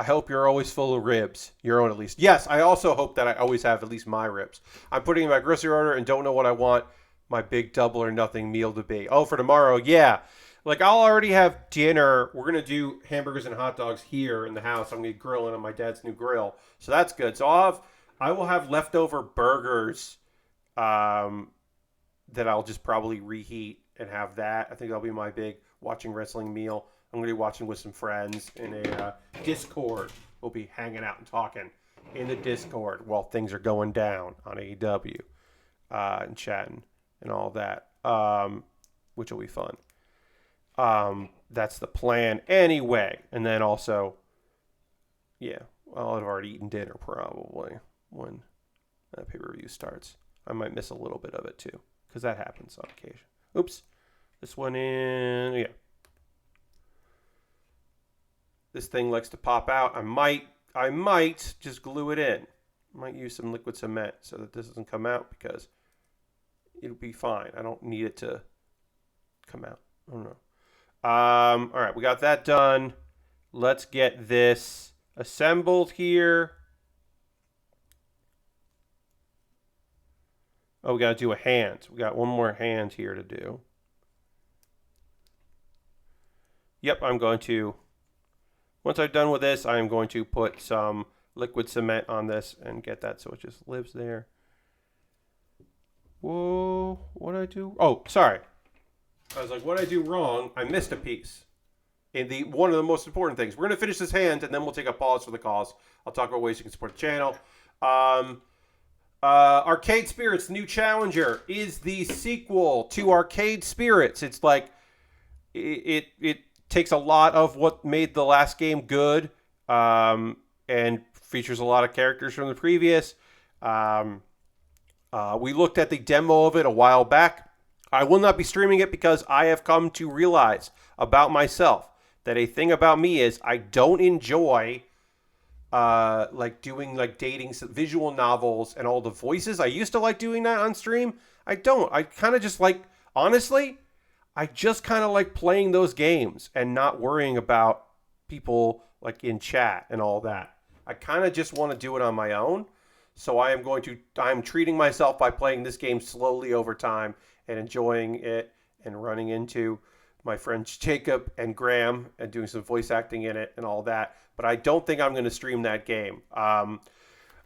Speaker 1: I hope you're always full of ribs. Your own, at least. Yes, I also hope that I always have at least my ribs. I'm putting in my grocery order and don't know what I want. my big double or nothing meal to be. Oh, for tomorrow, yeah. Like, I'll already have dinner. We're going to do hamburgers and hot dogs here in the house. I'm going to be grilling on my dad's new grill. So that's good. So I will have leftover burgers that I'll just probably reheat and have that. I think that'll be my big watching wrestling meal. I'm going to be watching with some friends in a Discord. We'll be hanging out and talking in the Discord while things are going down on AEW and chatting and all that, which will be fun. That's the plan anyway. And then also, yeah, I'll have already eaten dinner probably when that pay-per-view starts. I might miss a little bit of it too, because that happens on occasion. Oops. This one in, yeah. This thing likes to pop out. I might just glue it in. I might use some liquid cement so that this doesn't come out, because it'll be fine. I don't need it to come out. I don't know. All right, we got that done. Let's get this assembled here. Oh, we got to do a hand. We got one more hand here to do. Yep, I'm going to, once I'm done with this, I'm going to put some liquid cement on this and get that so it just lives there. Whoa, what did I do? Oh, sorry. I was like, what did I do wrong? I missed a piece. And one of the most important things. We're going to finish this hand, and then we'll take a pause for the cause. I'll talk about ways you can support the channel. Arcade Spirits New Challenger is the sequel to Arcade Spirits. It's like, it takes a lot of what made the last game good, and features a lot of characters from the previous. We looked at the demo of it a while back. I will not be streaming it because I have come to realize about myself that a thing about me is I don't enjoy like doing like dating visual novels and all the voices. I used to like doing that on stream. I don't. I kind of just like, honestly, I just kind of like playing those games and not worrying about people like in chat and all that. I kind of just want to do it on my own. So I'm treating myself by playing this game slowly over time and enjoying it and running into my friends Jacob and Graham and doing some voice acting in it and all that. But I don't think I'm going to stream that game.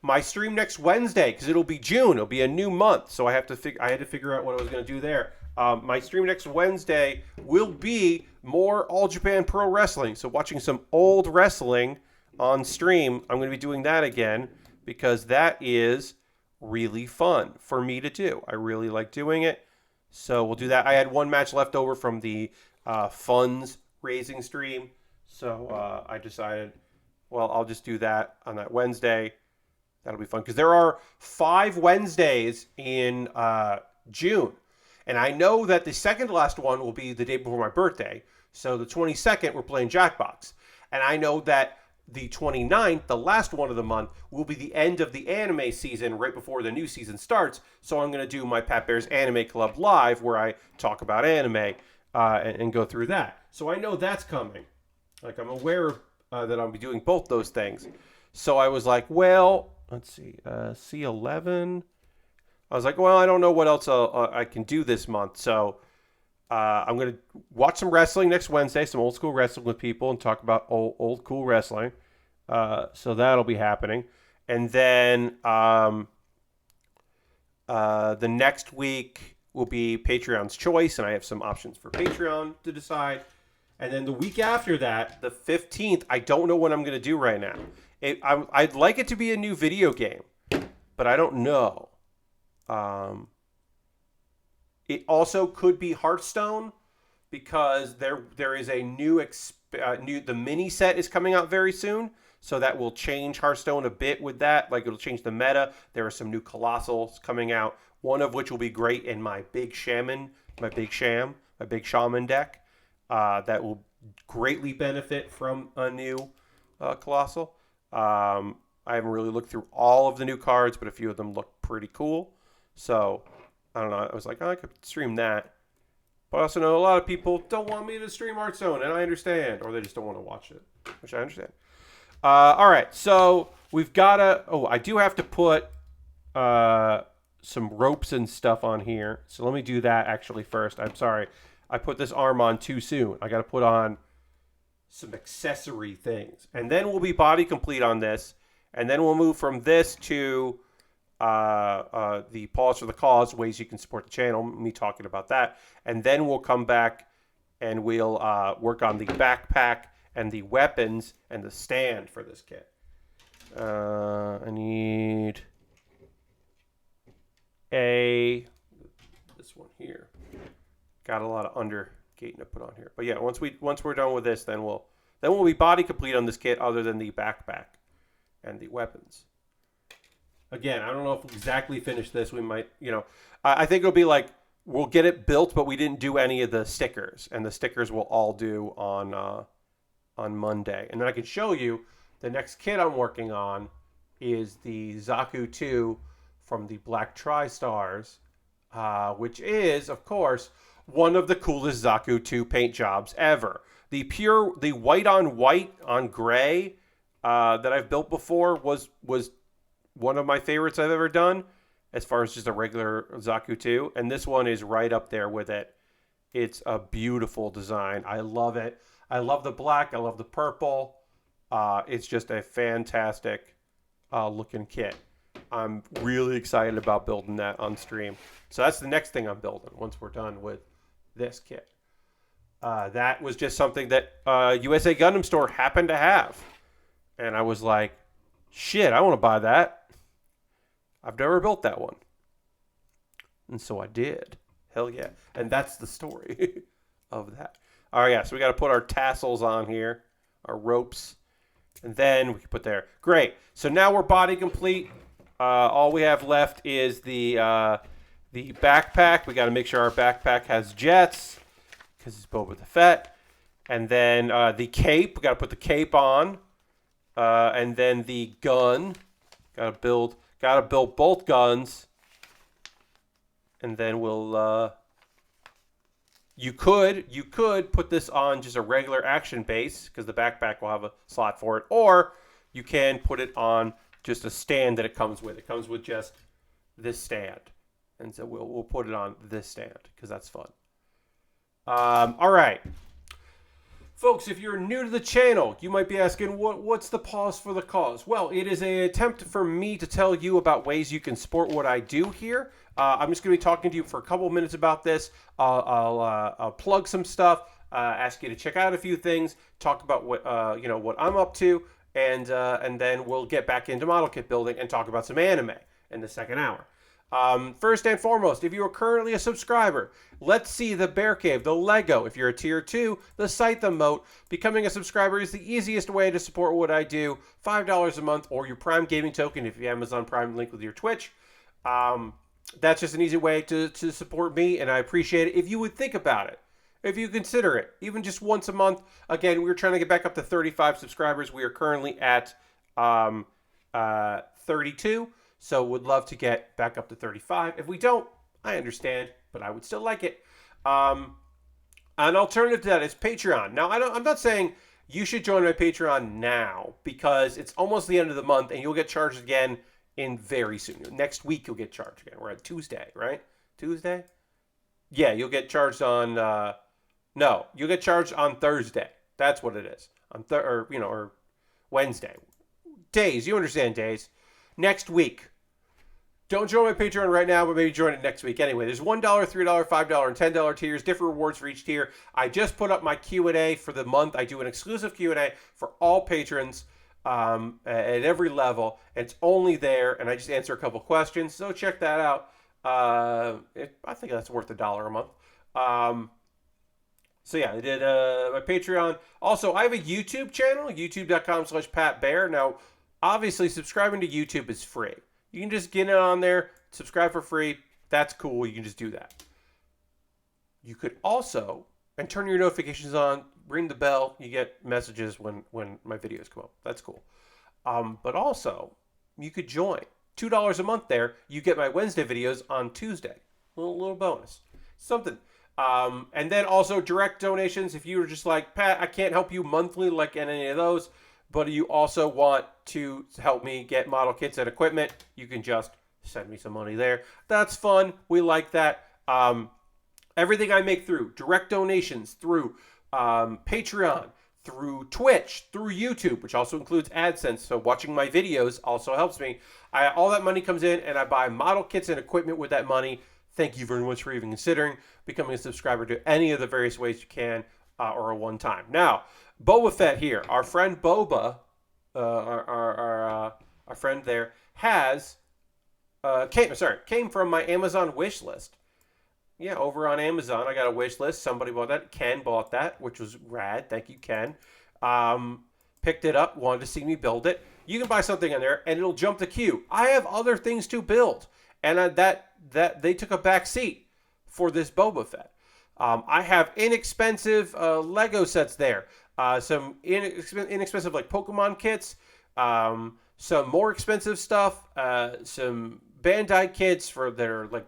Speaker 1: My stream next Wednesday, because it'll be June. It'll be a new month. So I had to figure out what I was going to do there. My stream next Wednesday will be more All Japan Pro Wrestling. So watching some old wrestling on stream. I'm going to be doing that again because that is really fun for me to do. I really like doing it. So we'll do that. I had one match left over from the funds raising stream. So I decided, well, I'll just do that on that Wednesday. That'll be fun because there are 5 Wednesdays in June. And I know that the second to last one will be the day before my birthday. So the 22nd, we're playing Jackbox. And I know that the 29th, the last one of the month, will be the end of the anime season right before the new season starts. So I'm going to do my Pat Bear's Anime Club Live where I talk about anime and go through that. So I know that's coming. Like, I'm aware that I'll be doing both those things. So I was like, well, let's see, C11. I was like, well, I don't know what else I can do this month. So I'm going to watch some wrestling next Wednesday, some old school wrestling with people and talk about old cool wrestling. So that'll be happening. And then the next week will be Patreon's Choice, and I have some options for Patreon to decide. And then the week after that, the 15th, I don't know what I'm going to do right now. I'd like it to be a new video game, but I don't know. It also could be Hearthstone because there is a new the mini set is coming out very soon, so that will change Hearthstone a bit with that. Like, it'll change the meta. There are some new Colossals coming out, one of which will be great in my big shaman deck. That will greatly benefit from a new Colossal. I haven't really looked through all of the new cards, but a few of them look pretty cool. So, I don't know. I was like, I could stream that. But I also know a lot of people don't want me to stream Hearthstone, and I understand. Or they just don't want to watch it, which I understand. All right, so we've got to... Oh, I do have to put some ropes and stuff on here. So let me do that actually first. I'm sorry. I put this arm on too soon. I got to put on some accessory things. And then we'll be body complete on this. And then we'll move from this to the Pause for the Cause, ways you can support the channel, me talking about that. And then we'll come back and we'll work on the backpack and the weapons and the stand for this kit. I need this one here. Got a lot of undergating to put on here. But yeah, once we're done with this, then we'll be body complete on this kit other than the backpack and the weapons. Again, I don't know if we'll exactly finish this. We might, I think it'll be like we'll get it built, but we didn't do any of the stickers, and the stickers we'll all do on Monday. And then I can show you the next kit I'm working on is the Zaku 2 from the Black Tri-Stars, which is, of course, one of the coolest Zaku 2 paint jobs ever. The white on white on gray that I've built before was one of my favorites I've ever done as far as just a regular Zaku 2. And this one is right up there with it. It's a beautiful design. I love it. I love the black. I love the purple. It's just a fantastic looking kit. I'm really excited about building that on stream. So that's the next thing I'm building once we're done with this kit. That was just something that USA Gundam Store happened to have. And I was like, shit, I want to buy that. I've never built that one. And so I did. Hell yeah. And that's the story of that. All right, yeah, so we got to put our tassels on here, our ropes, and then we can put there. Great. So now we're body complete. All we have left is the backpack. We got to make sure our backpack has jets because it's Boba Fett. And then the cape. We got to put the cape on. And then the gun. Got to build both guns. And then we'll you could put this on just a regular action base because the backpack will have a slot for it, or you can put it on just a stand that it comes with. It comes with just this stand, and so we'll put it on this stand because that's fun. All right, folks, if you're new to the channel, you might be asking, what's the Pause for the Cause? Well, it is an attempt for me to tell you about ways you can support what I do here. I'm just going to be talking to you for a couple of minutes about this. I'll plug some stuff, ask you to check out a few things, talk about what I'm up to, and then we'll get back into model kit building and talk about some anime in the second hour. First and foremost, if you are currently a subscriber, let's see the Bear Cave, the Lego. If you're a tier 2, the Scythe emote. Becoming a subscriber is the easiest way to support what I do. $5 a month or your Prime Gaming token if you have Amazon Prime link with your Twitch. That's just an easy way to support me, and I appreciate it if you would think about it. If you consider it, even just once a month. Again, we're trying to get back up to 35 subscribers. We are currently at 32. So would love to get back up to 35. If we don't, I understand, but I would still like it. An alternative to that is Patreon. Now, I'm not saying you should join my Patreon now because it's almost the end of the month and you'll get charged again in very soon. Next week you'll get charged again. We're at Tuesday, right? Tuesday? Yeah, you'll get charged on you'll get charged on Thursday. That's what it is. Or Wednesday. Days, you understand days. Next week. Don't join my Patreon right now, but maybe join it next week. Anyway, there's $1, $3, $5, and $10 tiers, different rewards for each tier. I just put up my Q&A for the month. I do an exclusive Q&A for all patrons at every level. It's only there, and I just answer a couple questions, so check that out. I think that's worth $1 a month. So yeah, I did my Patreon. Also, I have a YouTube channel, youtube.com/PatBear. Now, obviously, subscribing to YouTube is free. You can just get it on there, subscribe for free. That's cool. You can just do that. You could also, and turn your notifications on, ring the bell. You get messages when my videos come up. That's cool. But also, you could join. $2 a month there. You get my Wednesday videos on Tuesday. A little bonus. Something. And then also direct donations. If you were just like, Pat, I can't help you monthly like in any of those, but you also want to help me get model kits and equipment, you can just send me some money there. That's fun. We like that. Everything I make through direct donations, through Patreon, through Twitch, through YouTube, which also includes AdSense. So watching my videos also helps me. All that money comes in, and I buy model kits and equipment with that money. Thank you very much for even considering becoming a subscriber to any of the various ways you can, or a one-time. Now, Boba Fett here, our friend Boba, our friend there, came from my Amazon wish list. Yeah, over on Amazon, I got a wish list. Somebody bought that. Ken bought that, which was rad. Thank you, Ken. Picked it up, wanted to see me build it. You can buy something in there, and it'll jump the queue. I have other things to build, and that they took a back seat for this Boba Fett. I have inexpensive Lego sets there. Some inexpensive like Pokemon kits. Some more expensive stuff. Some Bandai kits that are like,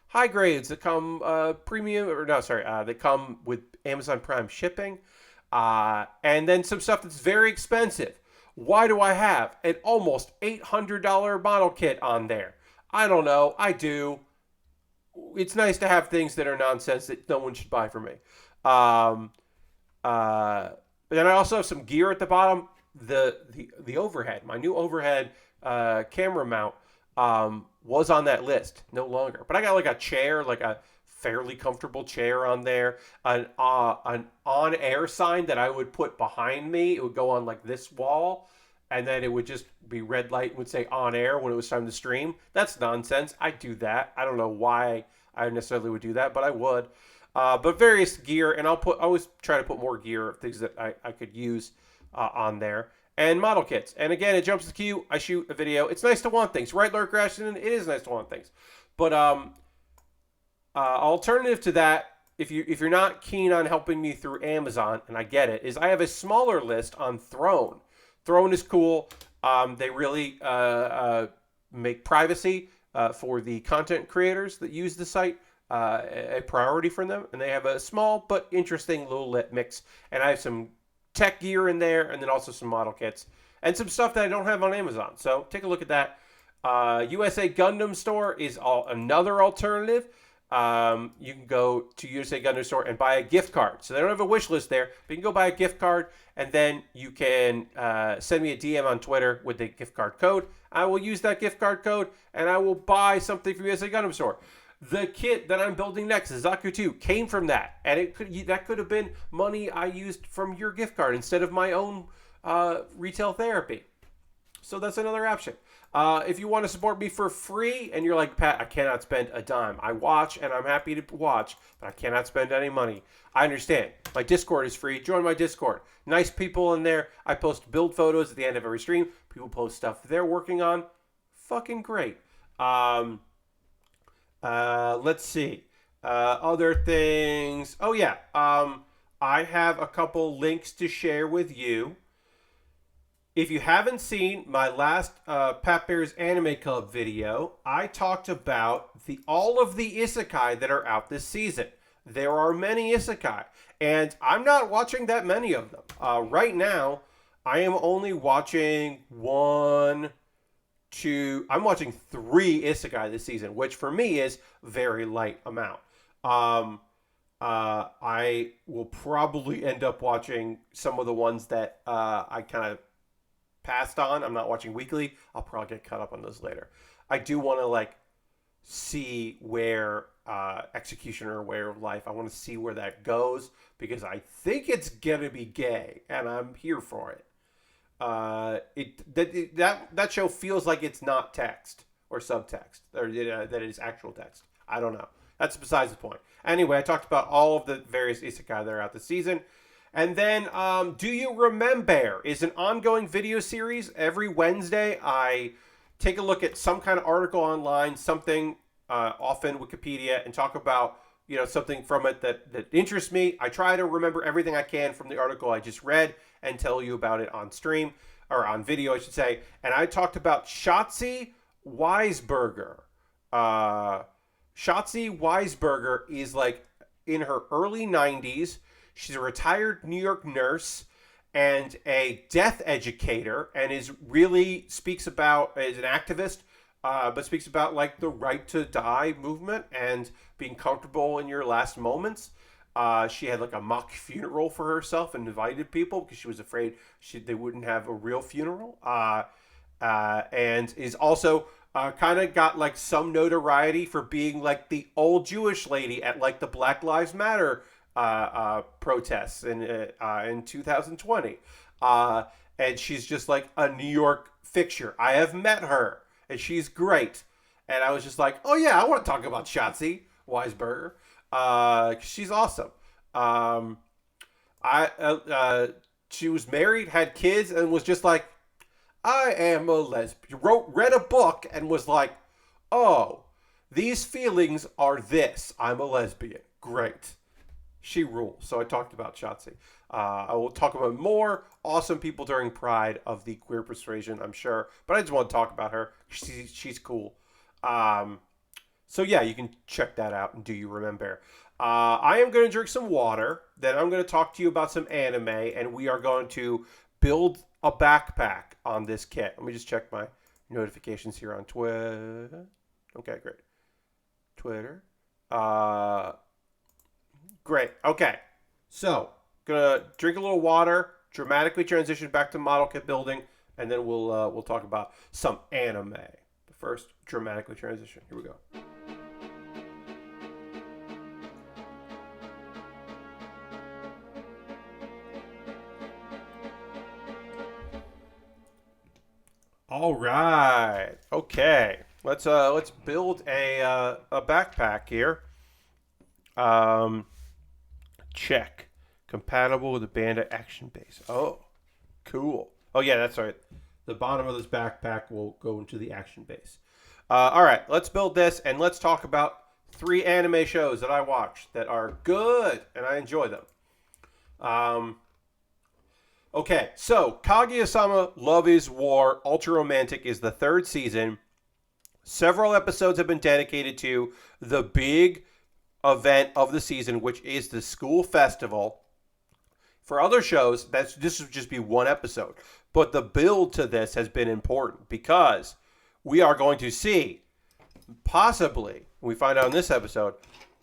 Speaker 1: high grades that come they come with Amazon Prime shipping. And then some stuff that's very expensive. Why do I have an almost $800 model kit on there? I don't know. I do. It's nice to have things that are nonsense that no one should buy from me. But then I also have some gear at the bottom. The overhead, my new overhead camera mount, was on that list, no longer. But I got like a chair, like a fairly comfortable chair on there, an on-air sign that I would put behind me. It would go on like this wall, and then it would just be red light and would say on air when it was time to stream. That's nonsense. I do that. I don't know why I necessarily would do that, but I would. But various gear, and I always try to put more gear, things that I could use on there. And model kits. And again, it jumps the queue. I shoot a video. It's nice to want things. Right, Lord Grashton? It is nice to want things. But alternative to that, if you're not keen on helping me through Amazon, and I get it, is I have a smaller list on Throne. Throne is cool. They really make privacy for the content creators that use the site a priority for them. And they have a small but interesting little lit mix. And I have some tech gear in there, and then also some model kits and some stuff that I don't have on Amazon. So take a look at that. USA Gundam Store is another alternative. You can go to USA Gundam Store and buy a gift card. So they don't have a wish list there, but you can go buy a gift card, and then you can send me a DM on Twitter with the gift card code. I will use that gift card code, and I will buy something from USA Gundam Store. The kit that I'm building next, the Zaku 2, came from that. And that could have been money I used from your gift card instead of my own retail therapy. So that's another option. If you want to support me for free and you're like, Pat, I cannot spend a dime. I watch and I'm happy to watch, but I cannot spend any money. I understand. My Discord is free. Join my Discord. Nice people in there. I post build photos at the end of every stream. People post stuff they're working on. Fucking great. Let's see. Other things. Oh, yeah. I have a couple links to share with you. If you haven't seen my last Pat Bear's Anime Club video, I talked about all of the isekai that are out this season. There are many isekai, and I'm not watching that many of them. Right now, I am only watching I'm watching 3 isekai this season, which for me is very light amount. I will probably end up watching some of the ones that I kind of passed on. I'm not watching weekly. I'll probably get caught up on those later. I do want to see where Executioner Way of Life, I want to see where that goes, because I think it's gonna be gay, and I'm here for it. That show feels like it's not text or subtext, or that it is actual text. I don't know. That's besides the point. Anyway, I talked about all of the various isekai that are out this season. And then, Do You Remembaer is an ongoing video series. Every Wednesday, I take a look at some kind of article online, something, often Wikipedia, and talk about, something from it that interests me. I try to remember everything I can from the article I just read and tell you about it on stream, or on video, I should say. And I talked about Shotzi Weisberger. Shotzi Weisberger is in her early 90s. She's a retired New York nurse and a death educator, and is an activist but speaks about like the right to die movement and being comfortable in your last moments. She had like a mock funeral for herself and invited people because she was afraid they wouldn't have a real funeral. And is also kind of got like some notoriety for being like the old Jewish lady at like the Black Lives Matter protests in 2020. And she's just like a New York fixture. I have met her, and she's great. And I was just like, oh yeah, I want to talk about Shotzi Weisberger. She's awesome. I She was married, had kids, and was just like, I am a lesbian. Read a book and was like, oh, these feelings are this. I'm a lesbian. Great. She rules. So I talked about Shotzi. I will talk about more awesome people during Pride of the queer persuasion, I'm sure. But I just want to talk about her. She's cool. So yeah, you can check that out and do You Remembaer. I am going to drink some water. Then I'm going to talk to you about some anime. And we are going to build a backpack on this kit. Let me just check my notifications here on Twitter. Okay, great. Twitter. Great. Okay. So, gonna drink a little water, dramatically transition back to model kit building, and then we'll talk about some anime. But first, dramatically transition. Here we go. All right. Okay. Let's build a backpack here. Check. Compatible with the Bandit Action Base. Oh, cool. Oh yeah, that's right. The bottom of this backpack will go into the Action Base. All right. Let's build this and let's talk about 3 anime shows that I watched that are good and I enjoy them. Okay, so Kaguya-sama Love is War Ultra Romantic is the 3rd season. Several episodes have been dedicated to the big event of the season, which is the school festival. For other shows, this would just be one episode. But the build to this has been important because we are going to see, possibly, we find out in this episode,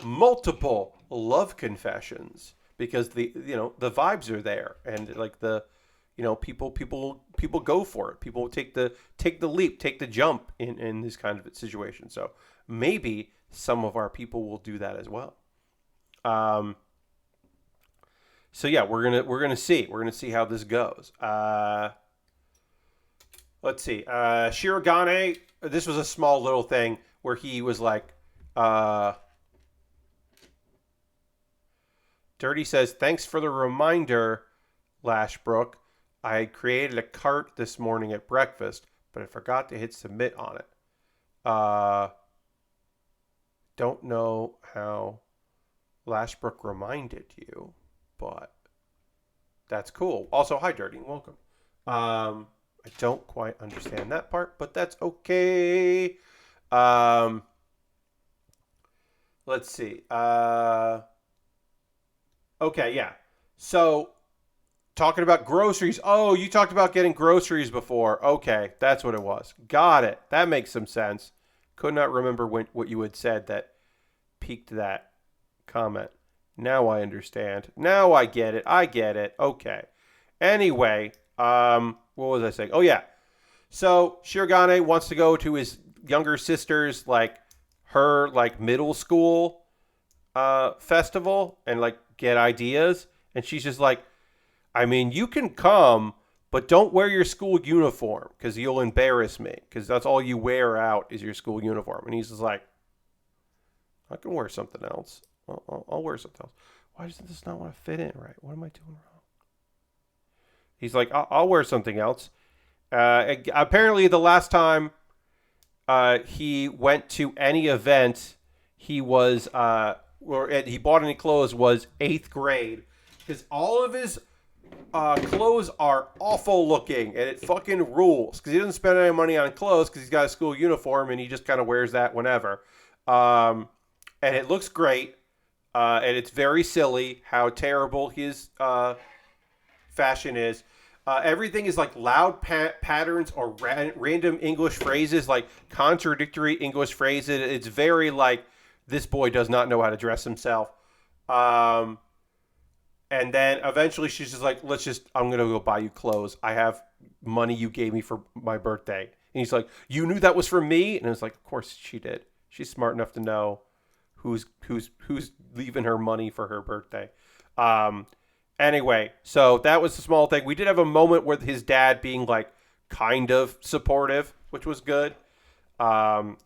Speaker 1: multiple love confessions. Because the vibes are there and like people go for it. People take the leap, take the jump in this kind of situation. So maybe some of our people will do that as well. So yeah, we're gonna see how this goes. Let's see. Shirogane. This was a small little thing where he was like. Dirty says, thanks for the reminder, Lashbrook. I had created a cart this morning at breakfast, but I forgot to hit submit on it. Don't know how Lashbrook reminded you, but that's cool. Also, hi, Dirty, and welcome. I don't quite understand that part, but that's okay. Let's see. Okay, yeah. So, talking about groceries. Oh, you talked about getting groceries before. Okay, that's what it was. Got it. That makes some sense. Could not remember what you had said that piqued that comment. Now I understand. Now I get it. I get it. Okay. Anyway, what was I saying? Oh, yeah. So, Shirogane wants to go to his younger sister's, her middle school festival and, get ideas. And she's just like, I mean, you can come, but don't wear your school uniform because you'll embarrass me because that's all you wear out is your school uniform. And he's just like, I can wear something else. I'll wear something else. Why does this not want to fit in right? What am I doing wrong? He's like, I'll wear something else. Apparently, the last time he went to any event, he was... or he bought any clothes was 8th grade because all of his clothes are awful looking and it fucking rules because he doesn't spend any money on clothes because he's got a school uniform and he just kind of wears that whenever. And it looks great. And it's very silly how terrible his fashion is. Everything is like loud patterns or random English phrases, like contradictory English phrases. It's very like, this boy does not know how to dress himself. And then eventually she's just like, I'm going to go buy you clothes. I have money you gave me for my birthday. And he's like, you knew that was for me? And it's like, of course she did. She's smart enough to know who's leaving her money for her birthday. Anyway, so that was a small thing. We did have a moment with his dad being like kind of supportive, which was good. And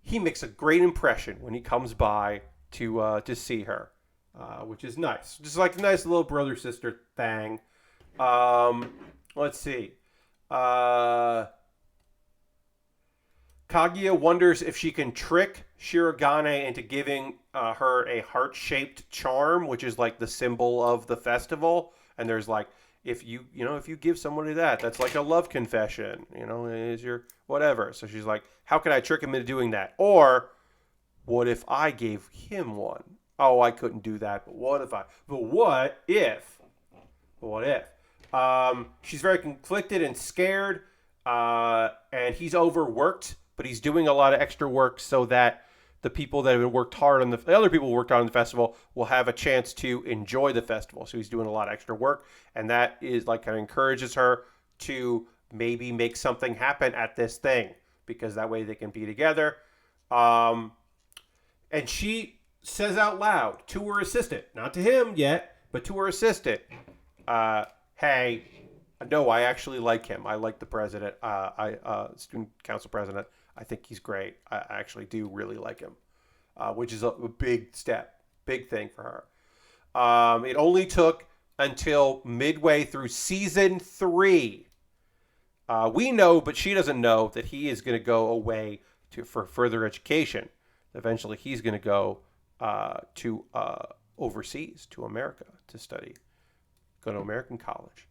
Speaker 1: he makes a great impression when he comes by to see her, which is nice. Just like a nice little brother sister thing. Let's see. Kaguya wonders if she can trick Shirogane into giving her a heart-shaped charm, which is like the symbol of the festival. And there's like, if you give somebody that's like a love confession, is your whatever. So she's like, how can I trick him into doing that? Or what if I gave him one? Oh, I couldn't do that. But what if? She's very conflicted and scared, and he's overworked. But he's doing a lot of extra work so that the people that have worked hard on the other people who worked on the festival will have a chance to enjoy the festival. So he's doing a lot of extra work, and that is like kind of encourages her to maybe make something happen at this thing, because that way they can be together. And she says out loud to her assistant, not to him yet, but to her assistant, "Hey, no, I actually like him. I like the president. Student council president. I think he's great. I actually do really like him," which is a big step, big thing for her. It only took until midway through season 3. We know, but she doesn't know, that he is going to go away for further education. Eventually, he's going to go to overseas, to America, to study, go to American college.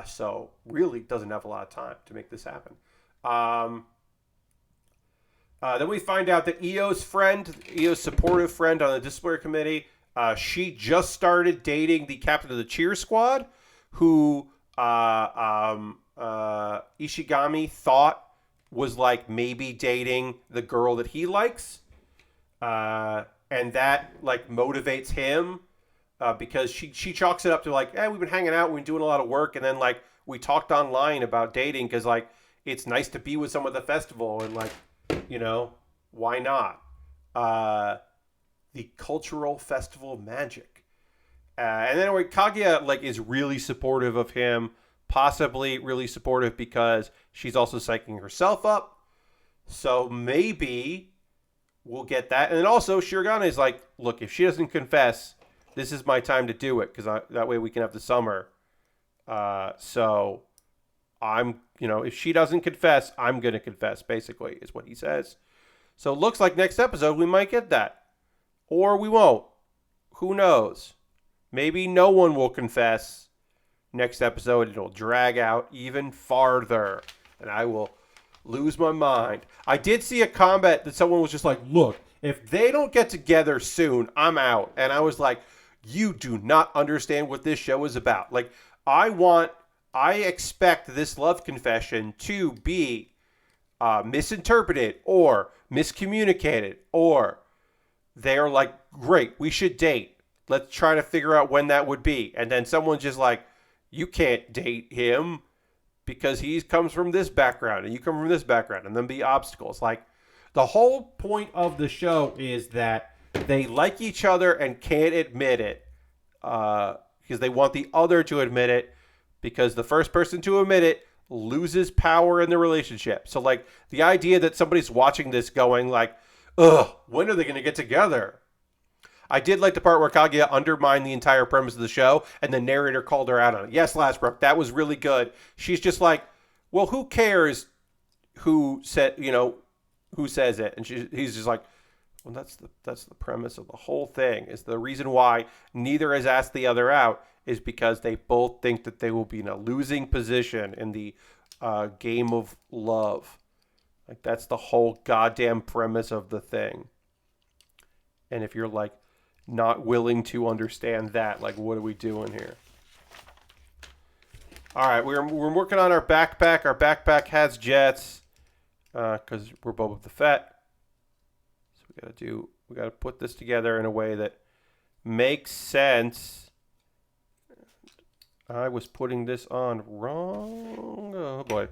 Speaker 1: So really doesn't have a lot of time to make this happen. Then we find out that Io's supportive friend on the disciplinary committee, she just started dating the captain of the cheer squad, who Ishigami thought was like maybe dating the girl that he likes. And that like motivates him. Because she chalks it up to like, we've been hanging out, we've been doing a lot of work, and then like we talked online about dating because like it's nice to be with someone at the festival, and like, why not? The cultural festival magic. And then Kaguya like is really supportive of him, possibly really supportive because she's also psyching herself up. So maybe we'll get that. And then also Shirogane is like, look, if she doesn't confess, this is my time to do it, because that way we can have the summer. So I'm, if she doesn't confess, I'm going to confess, basically, is what he says. So it looks like next episode we might get that. Or we won't. Who knows? Maybe no one will confess next episode. It'll drag out even farther, and I will lose my mind. I did see a comment that someone was just like, look, if they don't get together soon, I'm out. And I was like, you do not understand what this show is about. Like, I expect this love confession to be misinterpreted or miscommunicated, or they're like, great, we should date. Let's try to figure out when that would be. And then someone's just like, you can't date him because he comes from this background and you come from this background, and then be obstacles. Like, the whole point of the show is that they like each other and can't admit it because they want the other to admit it, because the first person to admit it loses power in the relationship. So, like, the idea that somebody's watching this going like, ugh, when are they going to get together? I did like the part where Kaguya undermined the entire premise of the show and the narrator called her out on it. Yes, Lasbrook, that was really good. She's just like, well, who cares who says it? And he's just like, well, that's the premise of the whole thing. Is the reason why neither has asked the other out is because they both think that they will be in a losing position in the game of love. Like, that's the whole goddamn premise of the thing. And if you're like not willing to understand that, like, what are we doing here? All right, we're working on our backpack. Our backpack has jets because we're Boba Fett. So we gotta put this together in a way that makes sense. I was putting this on wrong. Oh boy.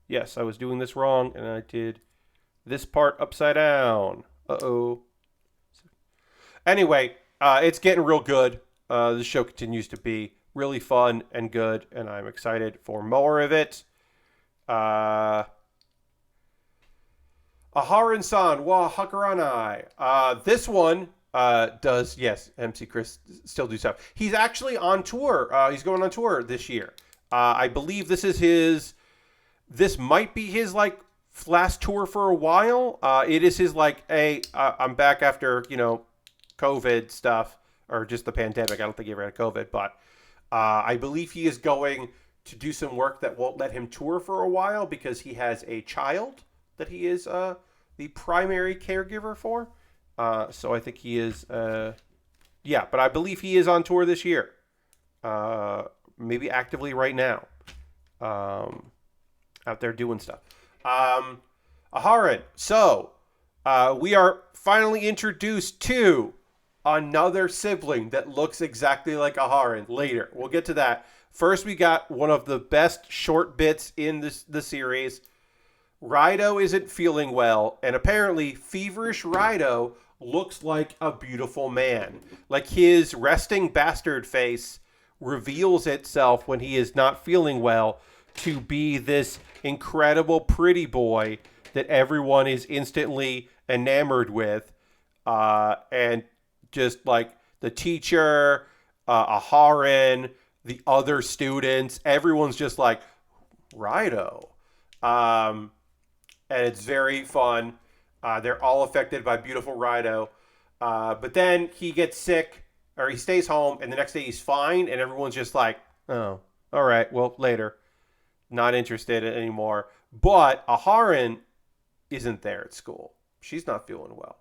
Speaker 1: Yes, I was doing this wrong, and I did this part upside down. Uh-oh. Anyway, it's getting real good. The show continues to be really fun and good, and I'm excited for more of it. Aharen-san wa Hakarenai. This one does, yes, MC Chris still do stuff. He's actually on tour. He's going on tour this year. I believe this might be his, like, last tour for a while. It is his, like, I'm back after, COVID stuff, or just the pandemic. I don't think he ever had COVID, but I believe he is going to do some work that won't let him tour for a while because he has a child that he is the primary caregiver for. So I think he is, but I believe he is on tour this year. Maybe actively right now. Out there doing stuff. Aharen. So, we are finally introduced to another sibling that looks exactly like Aharen later. We'll get to that. First, we got one of the best short bits in the series. Rido isn't feeling well, and apparently feverish Rido looks like a beautiful man. Like his resting bastard face reveals itself when he is not feeling well to be this incredible pretty boy that everyone is instantly enamored with. And just like the teacher, Aharen, the other students, everyone's just like, Rido. And it's very fun. They're all affected by beautiful Rido. But then he gets sick, or he stays home, and the next day he's fine, and everyone's just like, oh, all right, well, later. Not interested anymore. But Aharen isn't there at school. She's not feeling well.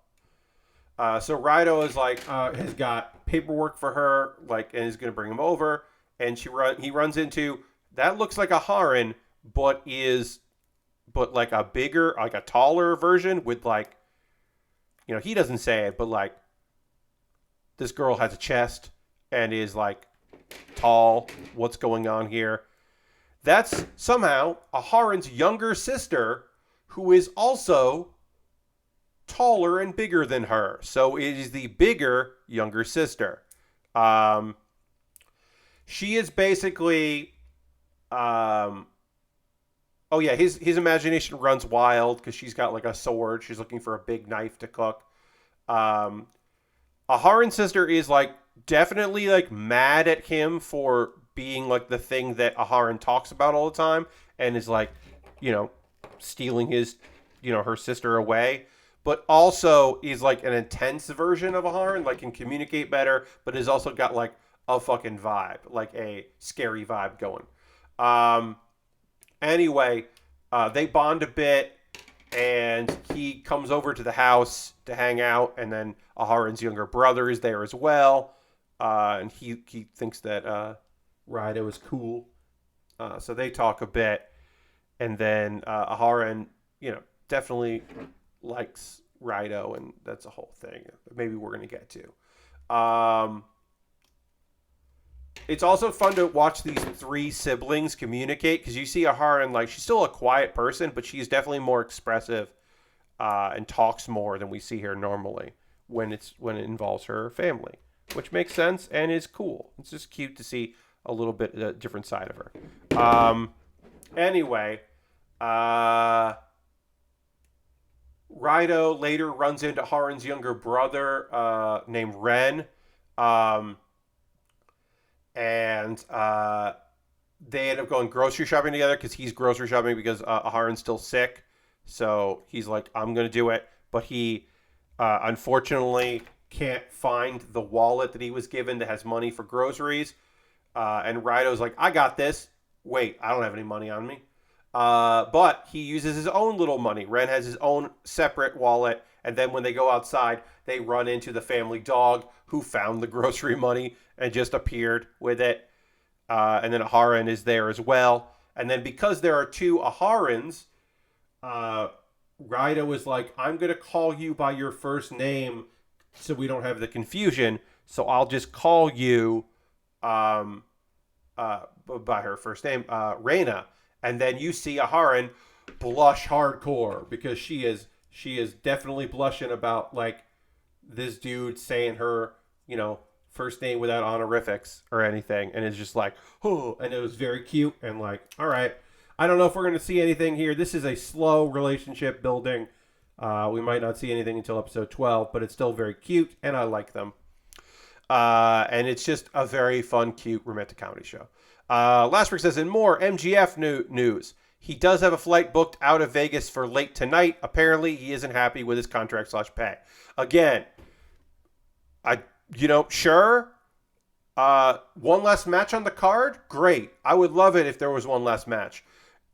Speaker 1: So Rido is like, has got paperwork for her, like, and is going to bring him over. And he runs into, that looks like Aharen, but like a bigger, like a taller version with, like, he doesn't say it, but like, this girl has a chest and is like tall. What's going on here? That's somehow Aharen's younger sister, who is also taller and bigger than her. So it is the bigger younger sister. She is basically, his imagination runs wild because she's got like a sword. She's looking for a big knife to cook. Aharen's sister is like definitely like mad at him for being like the thing that Aharen talks about all the time, and is like, stealing his, her sister away, but also is like an intense version of Aharen, like can communicate better, but has also got like a fucking vibe, like a scary vibe going. Anyway, they bond a bit, and he comes over to the house to hang out, and then Aharen's younger brother is there as well, and he thinks that Rido is cool, so they talk a bit, and then Aharen, definitely likes Rido, and that's a whole thing. Maybe we're gonna get to. It's also fun to watch these three siblings communicate, because you see Aharen, like, she's still a quiet person, but she's definitely more expressive and talks more than we see her normally when it involves her family, which makes sense and is cool. It's just cute to see a little bit a different side of her. Anyway, Rido later runs into Aharen's younger brother named Ren. And they end up going grocery shopping together because he's grocery shopping because Aharen's still sick. So he's like, I'm going to do it. But he unfortunately can't find the wallet that he was given that has money for groceries. And Rido's like, I got this. Wait, I don't have any money on me. But he uses his own little money. Ren has his own separate wallet. And then when they go outside, they run into the family dog who found the grocery money and just appeared with it. And then Aharen is there as well. And then because there are two Aharens, Raida was like, I'm going to call you by your first name so we don't have the confusion. So I'll just call you by her first name, Reina. And then you see Aharen blush hardcore because she is definitely blushing about like this dude saying her, first name without honorifics or anything. And it's just like, oh, and it was very cute and like, all right. I don't know if we're going to see anything here. This is a slow relationship building. We might not see anything until episode 12, but it's still very cute, and I like them. And it's just a very fun, cute romantic comedy show. Lastbrook says, in more MGF news, he does have a flight booked out of Vegas for late tonight. Apparently, he isn't happy with his contract / pay. Again, sure. One less match on the card? Great. I would love it if there was one less match.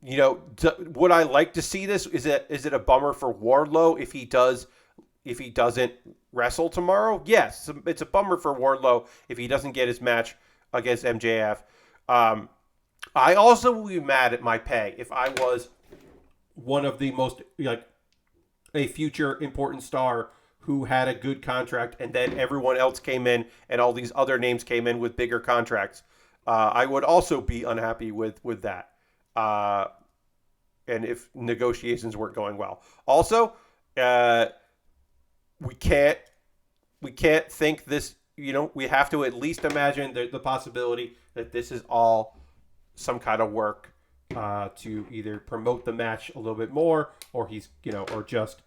Speaker 1: Would I like to see this? Is it a bummer for Wardlow if he doesn't wrestle tomorrow? Yes, it's a bummer for Wardlow if he doesn't get his match against MJF. I also would be mad at my pay if I was one of the most a future important star who had a good contract and then everyone else came in and all these other names came in with bigger contracts. I would also be unhappy with that. And if negotiations weren't going well. Also, we can't think this, we have to at least imagine the possibility that this is all some kind of work to either promote the match a little bit more or he's, or just,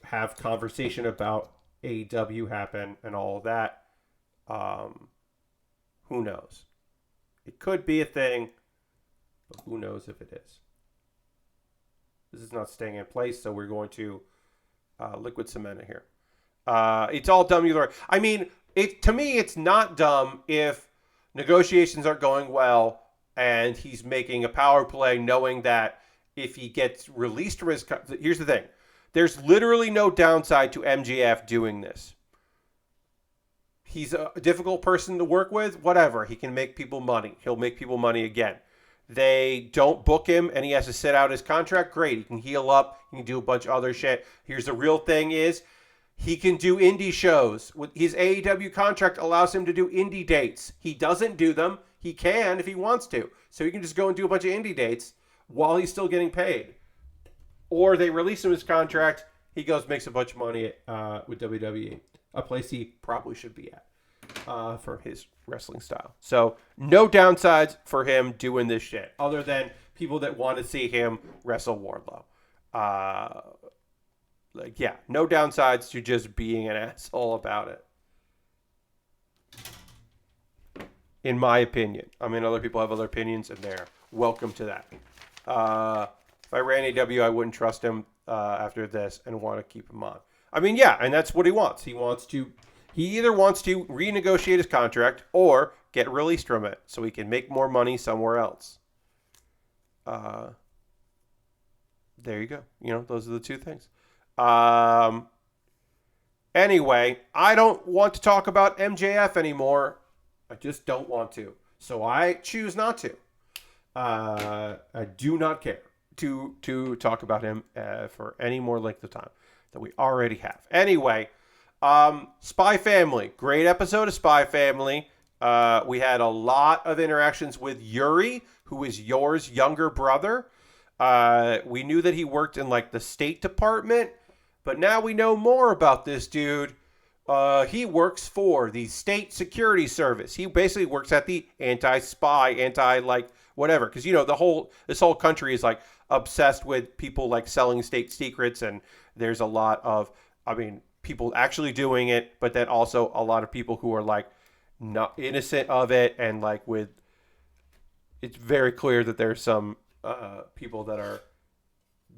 Speaker 1: have conversation about AEW happen and all of that. Who knows? It could be a thing. But who knows if it is? This is not staying in place, so we're going to liquid cement it here. It's all dumb. I mean, to me, it's not dumb if negotiations aren't going well and he's making a power play knowing that if he gets released from his... Here's the thing. There's literally no downside to MJF doing this. He's a difficult person to work with. Whatever. He can make people money. He'll make people money again. They don't book him and he has to sit out his contract. Great. He can heal up. He can do a bunch of other shit. Here's the real thing is he can do indie shows. His AEW contract allows him to do indie dates. He doesn't do them. He can if he wants to. So he can just go and do a bunch of indie dates while he's still getting paid. Or they release him his contract. He goes makes a bunch of money with WWE. A place he probably should be at. For his wrestling style. So no downsides for him doing this shit other than people that want to see him wrestle Wardlow. No downsides to just being an asshole about it. In my opinion. I mean, other people have other opinions and they're welcome to that. If I ran AW, I wouldn't trust him after this and want to keep him on. I mean, yeah, and that's what he wants. He either wants to renegotiate his contract or get released from it so he can make more money somewhere else. There you go. Those are the two things. Anyway, I don't want to talk about MJF anymore. I just don't want to. So I choose not to. I do not care to talk about him for any more length of time than we already have. Anyway... Spy Family. Great episode of Spy Family. We had a lot of interactions with Yuri, who is Yor's younger brother. We knew that he worked in the State Department, but now we know more about this dude. He works for the State Security Service. He basically works at the anti-spy, whatever. Because, this whole country is obsessed with people selling state secrets, and there's a lot of, people actually doing it, but then also a lot of people who are not innocent of it, and it's very clear that there's some people that are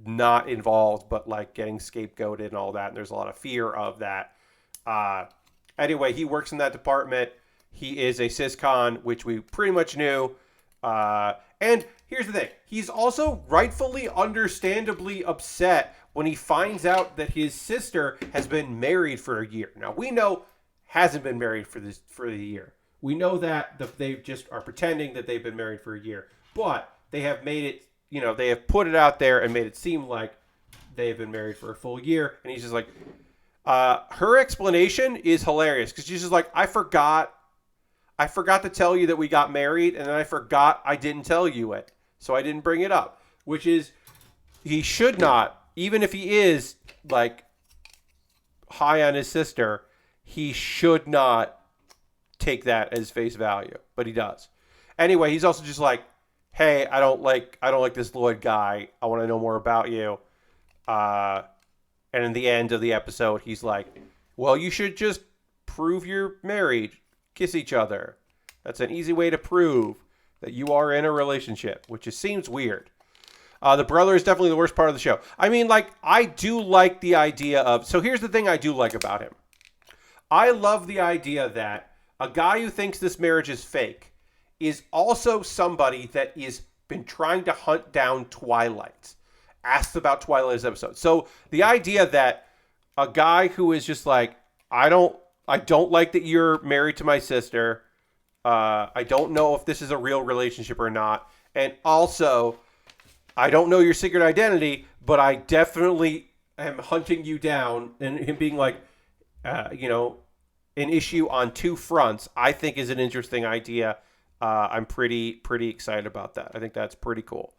Speaker 1: not involved, but getting scapegoated and all that, and there's a lot of fear of that. Anyway, he works in that department. He is a syscon, which we pretty much knew. And here's the thing. He's also rightfully, understandably upset when he finds out that his sister has been married for a year. Now, we know hasn't been married for the year. We know that they just are pretending that they've been married for a year, but they have made it, they have put it out there and made it seem like they've been married for a full year. And he's just like, her explanation is hilarious because she's just like, I forgot to tell you that we got married, and then I forgot I didn't tell you it, so I didn't bring it up. Which is, he should not, even if he is like high on his sister, he should not take that as face value, but he does. Anyway, he's also just like, hey, I don't like this Lloyd guy. I want to know more about you. And in the end of the episode, he's like, well, you should just prove you're married. Kiss each other. That's an easy way to prove that you are in a relationship, which just seems weird. The brother is definitely the worst part of the show. I mean, like, I do like the idea of... So here's the thing I do like about him. I love the idea that a guy who thinks this marriage is fake is also somebody that is been trying to hunt down Twilight. Asked about Twilight's episode. So the idea that a guy who is just like, I don't like that you're married to my sister. I don't know if this is a real relationship or not. And also, I don't know your secret identity, but I definitely am hunting you down. And him being like, an issue on two fronts, I think is an interesting idea. I'm pretty excited about that. I think that's pretty cool.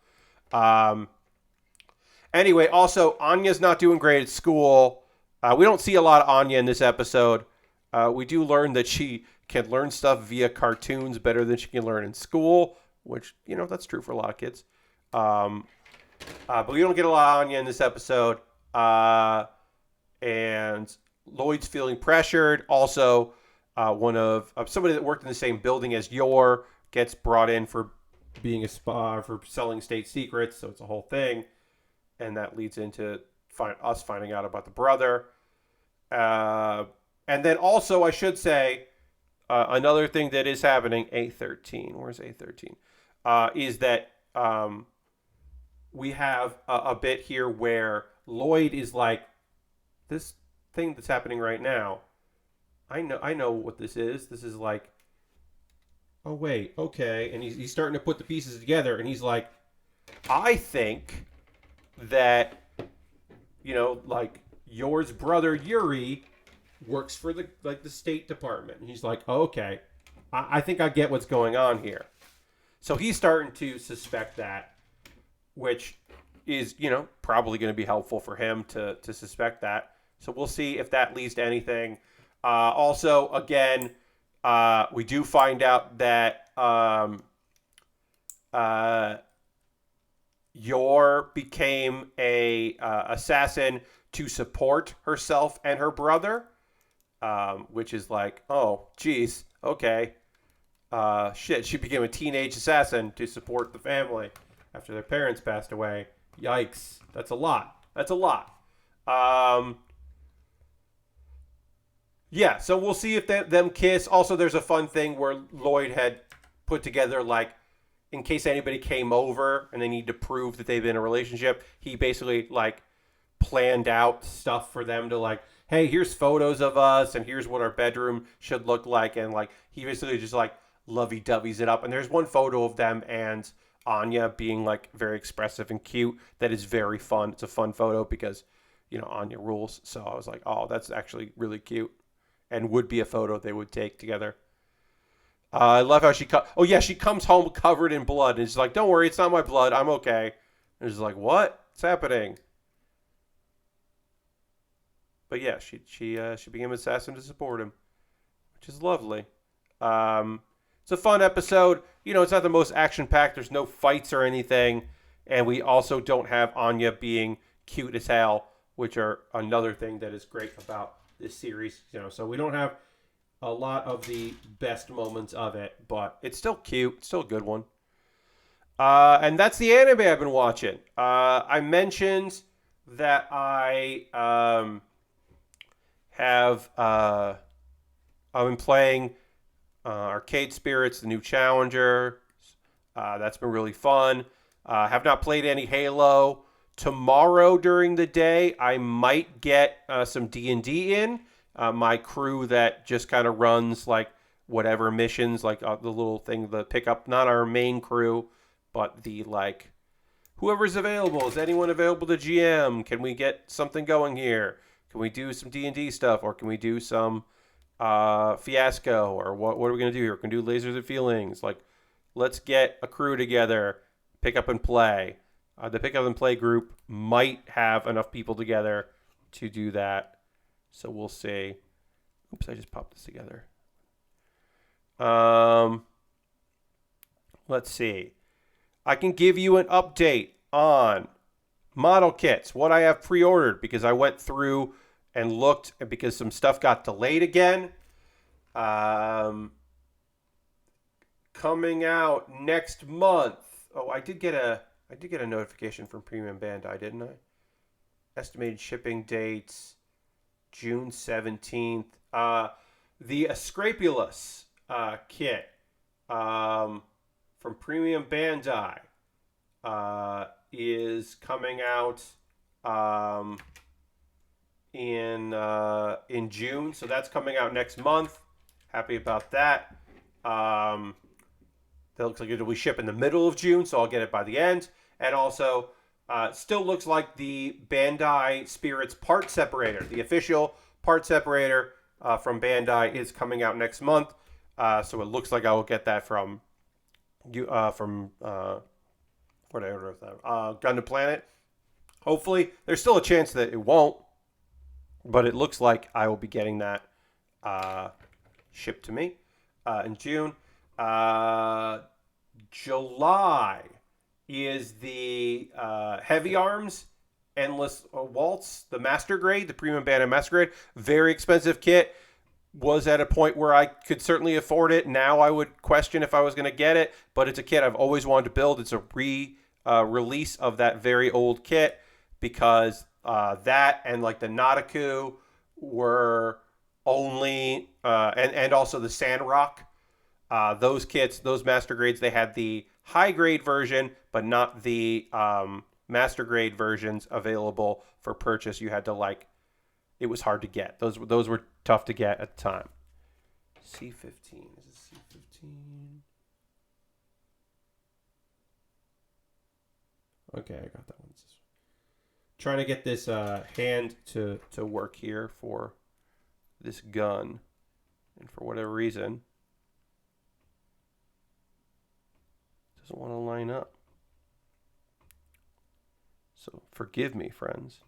Speaker 1: Anyway, also, Anya's not doing great at school. We don't see a lot of Anya in this episode. We do learn that she can learn stuff via cartoons better than she can learn in school, which, that's true for a lot of kids. But we don't get a lot of Anya in this episode. And Lloyd's feeling pressured. Also, one of somebody that worked in the same building as Yor gets brought in for being a spy, for selling state secrets. So it's a whole thing. And that leads into us finding out about the brother. And then also, I should say, another thing that is happening, A13, where's A13? Is that we have a bit here where Lloyd is like, this thing that's happening right now, I know what this is. This is like, oh, wait, okay. And he's starting to put the pieces together, and he's like, I think that, like, yours brother Yuri works for the State Department. And he's like, oh, okay, I think I get what's going on here. So he's starting to suspect that, which is, probably going to be helpful for him to suspect that. So we'll see if that leads to anything. Also, again, we do find out that Yor became a assassin to support herself and her brother, which is like, oh, geez, okay. Shit, she became a teenage assassin to support the family after their parents passed away. Yikes. That's a lot. Yeah, so we'll see if them kiss. Also, there's a fun thing where Lloyd had put together, like, in case anybody came over and they need to prove that they've been in a relationship, he basically, like, planned out stuff for them to, like, hey, here's photos of us, and here's what our bedroom should look like, and, like, he basically just, like, lovey-dovey's it up. And there's one photo of them and Anya being, like, very expressive and cute that is very fun. It's a fun photo because, Anya rules. So I was like, oh, that's actually really cute and would be a photo they would take together. I love how she comes home covered in blood, and she's like, don't worry, it's not my blood. I'm okay. And she's like, what? What's happening? But yeah, she became an assassin to support him, which is lovely. It's a fun episode. It's not the most action-packed. There's no fights or anything. And we also don't have Anya being cute as hell, which are another thing that is great about this series. So we don't have a lot of the best moments of it, but it's still cute. It's still a good one. And that's the anime I've been watching. I mentioned that I I've been playing Arcade Spirits, the new challenger. That's been really fun. Have not played any Halo. Tomorrow during the day, I might get some D&D in. My crew that just kind of runs like whatever missions, like the little thing, the pickup, not our main crew, but the like, whoever's available. Is anyone available to GM? Can we get something going here? Can we do some D&D stuff, or can we do some fiasco, or what are we going to do here? Can we do lasers and feelings? Like, let's get a crew together, pick up and play. The pick up and play group might have enough people together to do that. So we'll see. Oops, I just popped this together. Let's see. I can give you an update on model kits, what I have pre-ordered, because I went through and looked, because some stuff got delayed again. Coming out next month. Oh, I did get a notification from Premium Bandai, didn't I? Estimated shipping dates June 17th. The Ascrapulus kit from Premium Bandai is coming out in June, so that's coming out next month. Happy about that. That looks like it'll be shipped in the middle of June, so I'll get it by the end. And also, still looks like the Bandai Spirits part separator, the official part separator from Bandai, is coming out next month. So it looks like I will get that from what I ordered with that, Gundam Planet. Hopefully, there's still a chance that it won't, but it looks like I will be getting that shipped to me in June. July is the Heavy Arms Endless Waltz, the Master Grade, the Premium Bandai Master Grade. Very expensive kit. Was at a point where I could certainly afford it. Now I would question if I was going to get it, but it's a kit I've always wanted to build. It's a release of that very old kit, because that and like the Nautiku were only, and also the Sandrock. Those kits, those Master Grades, they had the high grade version, but not the Master Grade versions available for purchase. You had to it was hard to get. Those were tough to get at the time. C15. Is it C15? Okay, I got that one. Trying to get this hand to work here for this gun. And for whatever reason, it doesn't want to line up. So forgive me, friends.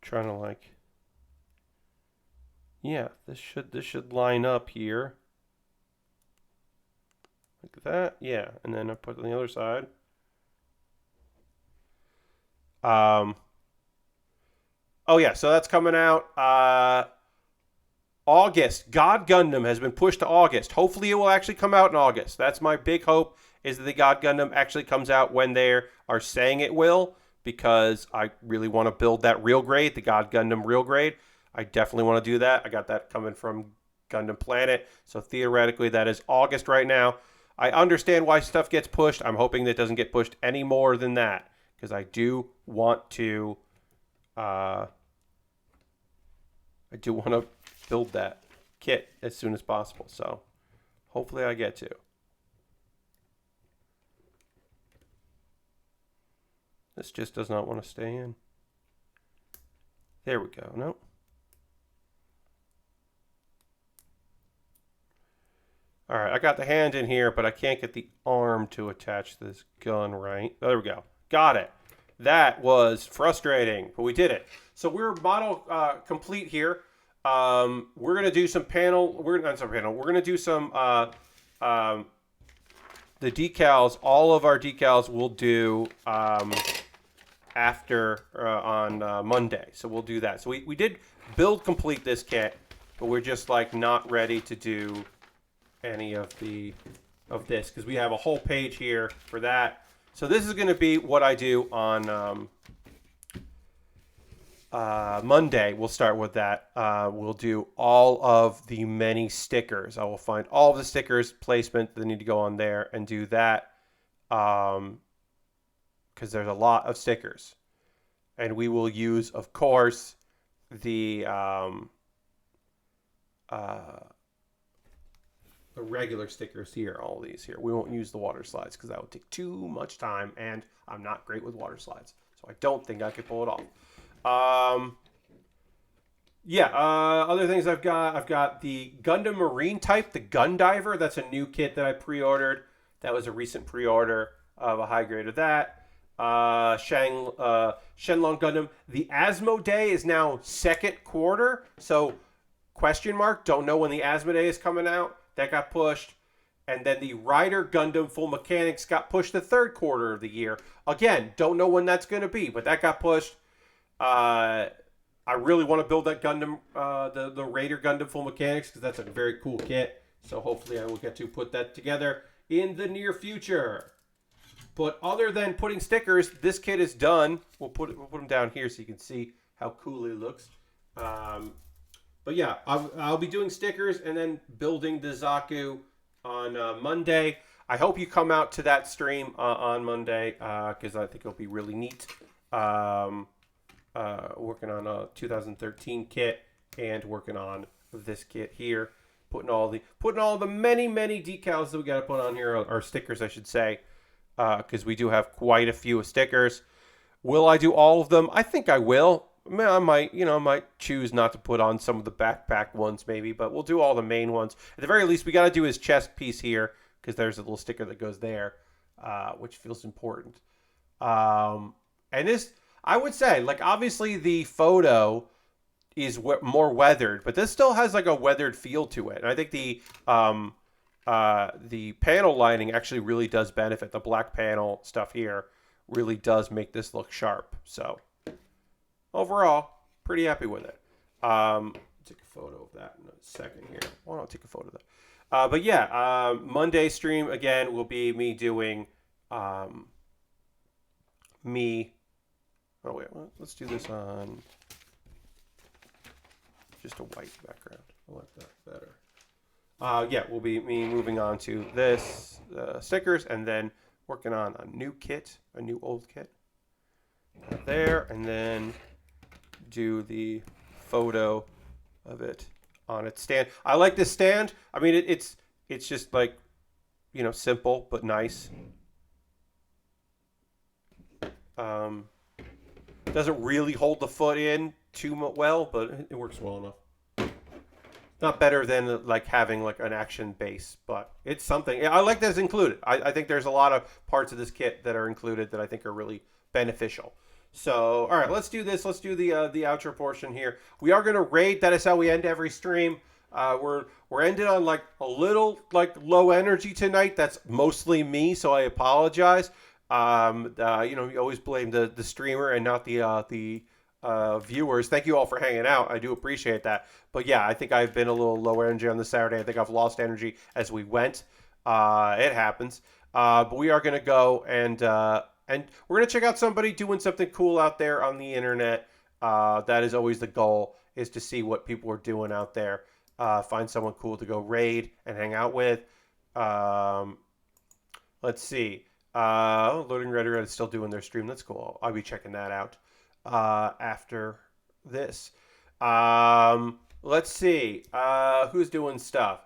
Speaker 1: Trying to yeah, this should line up here. Like that, yeah. And then I put it on the other side. Oh yeah, so that's coming out August. God Gundam has been pushed to August. Hopefully it will actually come out in August. That's my big hope, is that the God Gundam actually comes out when they are saying it will, because I really want to build that real grade, the God Gundam real grade. I definitely want to do that. I got that coming from Gundam Planet. So theoretically that is August right now. I understand why stuff gets pushed. I'm hoping that it doesn't get pushed any more than that, because I do want to build that kit as soon as possible. So hopefully I get to. This just does not want to stay in. There we go. Nope. All right, I got the hand in here, but I can't get the arm to attach to this gun right. There we go. Got it. That was frustrating, but we did it. So we're model complete here. We're gonna do some panel. We're gonna do some the decals. All of our decals we'll do after on Monday. So we'll do that. So we did build complete this kit, but we're just not ready to do any of this, because we have a whole page here for that. So this is going to be what I do on Monday. We'll start with that. We'll do all of the many stickers. I will find all of the stickers placement that need to go on there and do that, because there's a lot of stickers. And we will use, of course, the the regular stickers here, all these here. We won't use the water slides because that would take too much time, and I'm not great with water slides, so I don't think I could pull it off. Other things I've got the Gundam Marine type, the Gun Diver. That's a new kit that I pre-ordered. That was a recent pre-order of a high grade of that. Shenlong Gundam. The Asmodee is now second quarter, so question mark. Don't know when the Asmodee is coming out. That got pushed. And then the Rider Gundam Full Mechanics got pushed to third quarter of the year. Again, don't know when that's going to be, but that got pushed. I really want to build that Gundam, the Raider Gundam Full Mechanics, because that's a very cool kit. So hopefully I will get to put that together in the near future. But other than putting stickers, this kit is done. We'll put them down here so you can see how cool it looks. But yeah, I'll be doing stickers and then building the Zaku on Monday. I hope you come out to that stream on Monday because I think it'll be really neat. Working on a 2013 kit and working on this kit here. Putting all the many decals that we got to put on here, or stickers I should say, because we do have quite a few stickers. Will I do all of them? I think I will. I might choose not to put on some of the backpack ones maybe, but we'll do all the main ones. At the very least, we got to do his chest piece here because there's a little sticker that goes there, which feels important. And this, I would say, like obviously the photo is more weathered, but this still has like a weathered feel to it. And I think the panel lining actually really does benefit. The black panel stuff here really does make this look sharp. So overall, pretty happy with it. Take a photo of that in a second here. Why don't I take a photo of that? But yeah, Monday stream again will be me doing Oh wait, let's do this on just a white background. I like that better. Yeah, will be me moving on to this stickers and then working on a new kit, a new old kit there, and then do the photo of it on its stand. I like this stand. I mean, it's just like, simple but nice. Doesn't really hold the foot in too well, but it works well enough. Not better than like having like an action base, but it's something. I like that it's included. I think there's a lot of parts of this kit that are included that I think are really beneficial. So, all right, let's do this. Let's do the outro portion here. We are going to raid. That is how we end every stream. We're ending on like a little like low energy tonight. That's mostly me, so I apologize. You always blame the streamer and not the viewers. Thank you all for hanging out. I do appreciate that. But yeah, I think I've been a little low energy on the Saturday. I think I've lost energy as we went. It happens. But we are going to go and we're going to check out somebody doing something cool out there on the internet. That is always the goal, is to see what people are doing out there. Find someone cool to go raid and hang out with. Let's see. Loading Red is still doing their stream. That's cool. I'll be checking that out after this. Let's see. Who's doing stuff?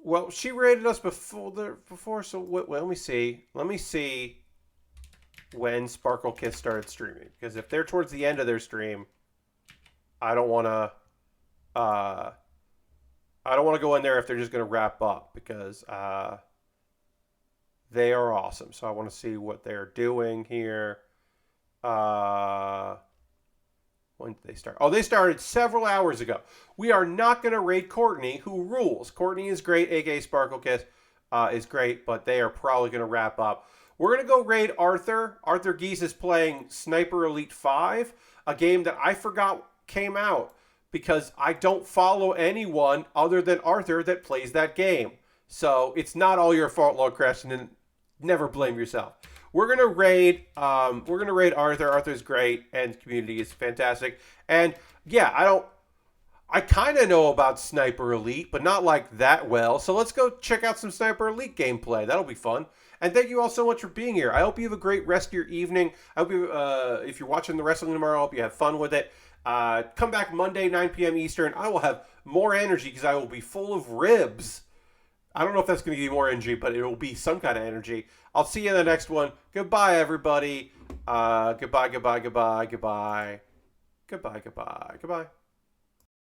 Speaker 1: Well, she rated us before, so let me see. Let me see when Sparkle Kiss started streaming, because if they're towards the end of their stream, I don't want to go in there if they're just going to wrap up, because they are awesome. So I want to see what they're doing here. When did they start? Oh, they started several hours ago. We are not going to raid Courtney, who rules. Courtney is great, aka Sparkle Kiss is great, but they are probably going to wrap up. We're going to go raid Arthur. Arthur Geese is playing Sniper Elite 5, a game that I forgot came out because I don't follow anyone other than Arthur that plays that game. So it's not all your fault, Lord Crescent, and never blame yourself. We're gonna raid Arthur. Arthur's great, and community is fantastic. And yeah, I kind of know about Sniper Elite, but not like that well. So let's go check out some Sniper Elite gameplay. That'll be fun. And thank you all so much for being here. I hope you have a great rest of your evening. I hope you, if you're watching the wrestling tomorrow, I hope you have fun with it. Come back Monday, 9 p.m. Eastern. I will have more energy because I will be full of ribs. I don't know if that's going to give you more energy, but it will be some kind of energy. I'll see you in the next one. Goodbye, everybody. Goodbye, goodbye, goodbye, goodbye. Goodbye, goodbye, goodbye.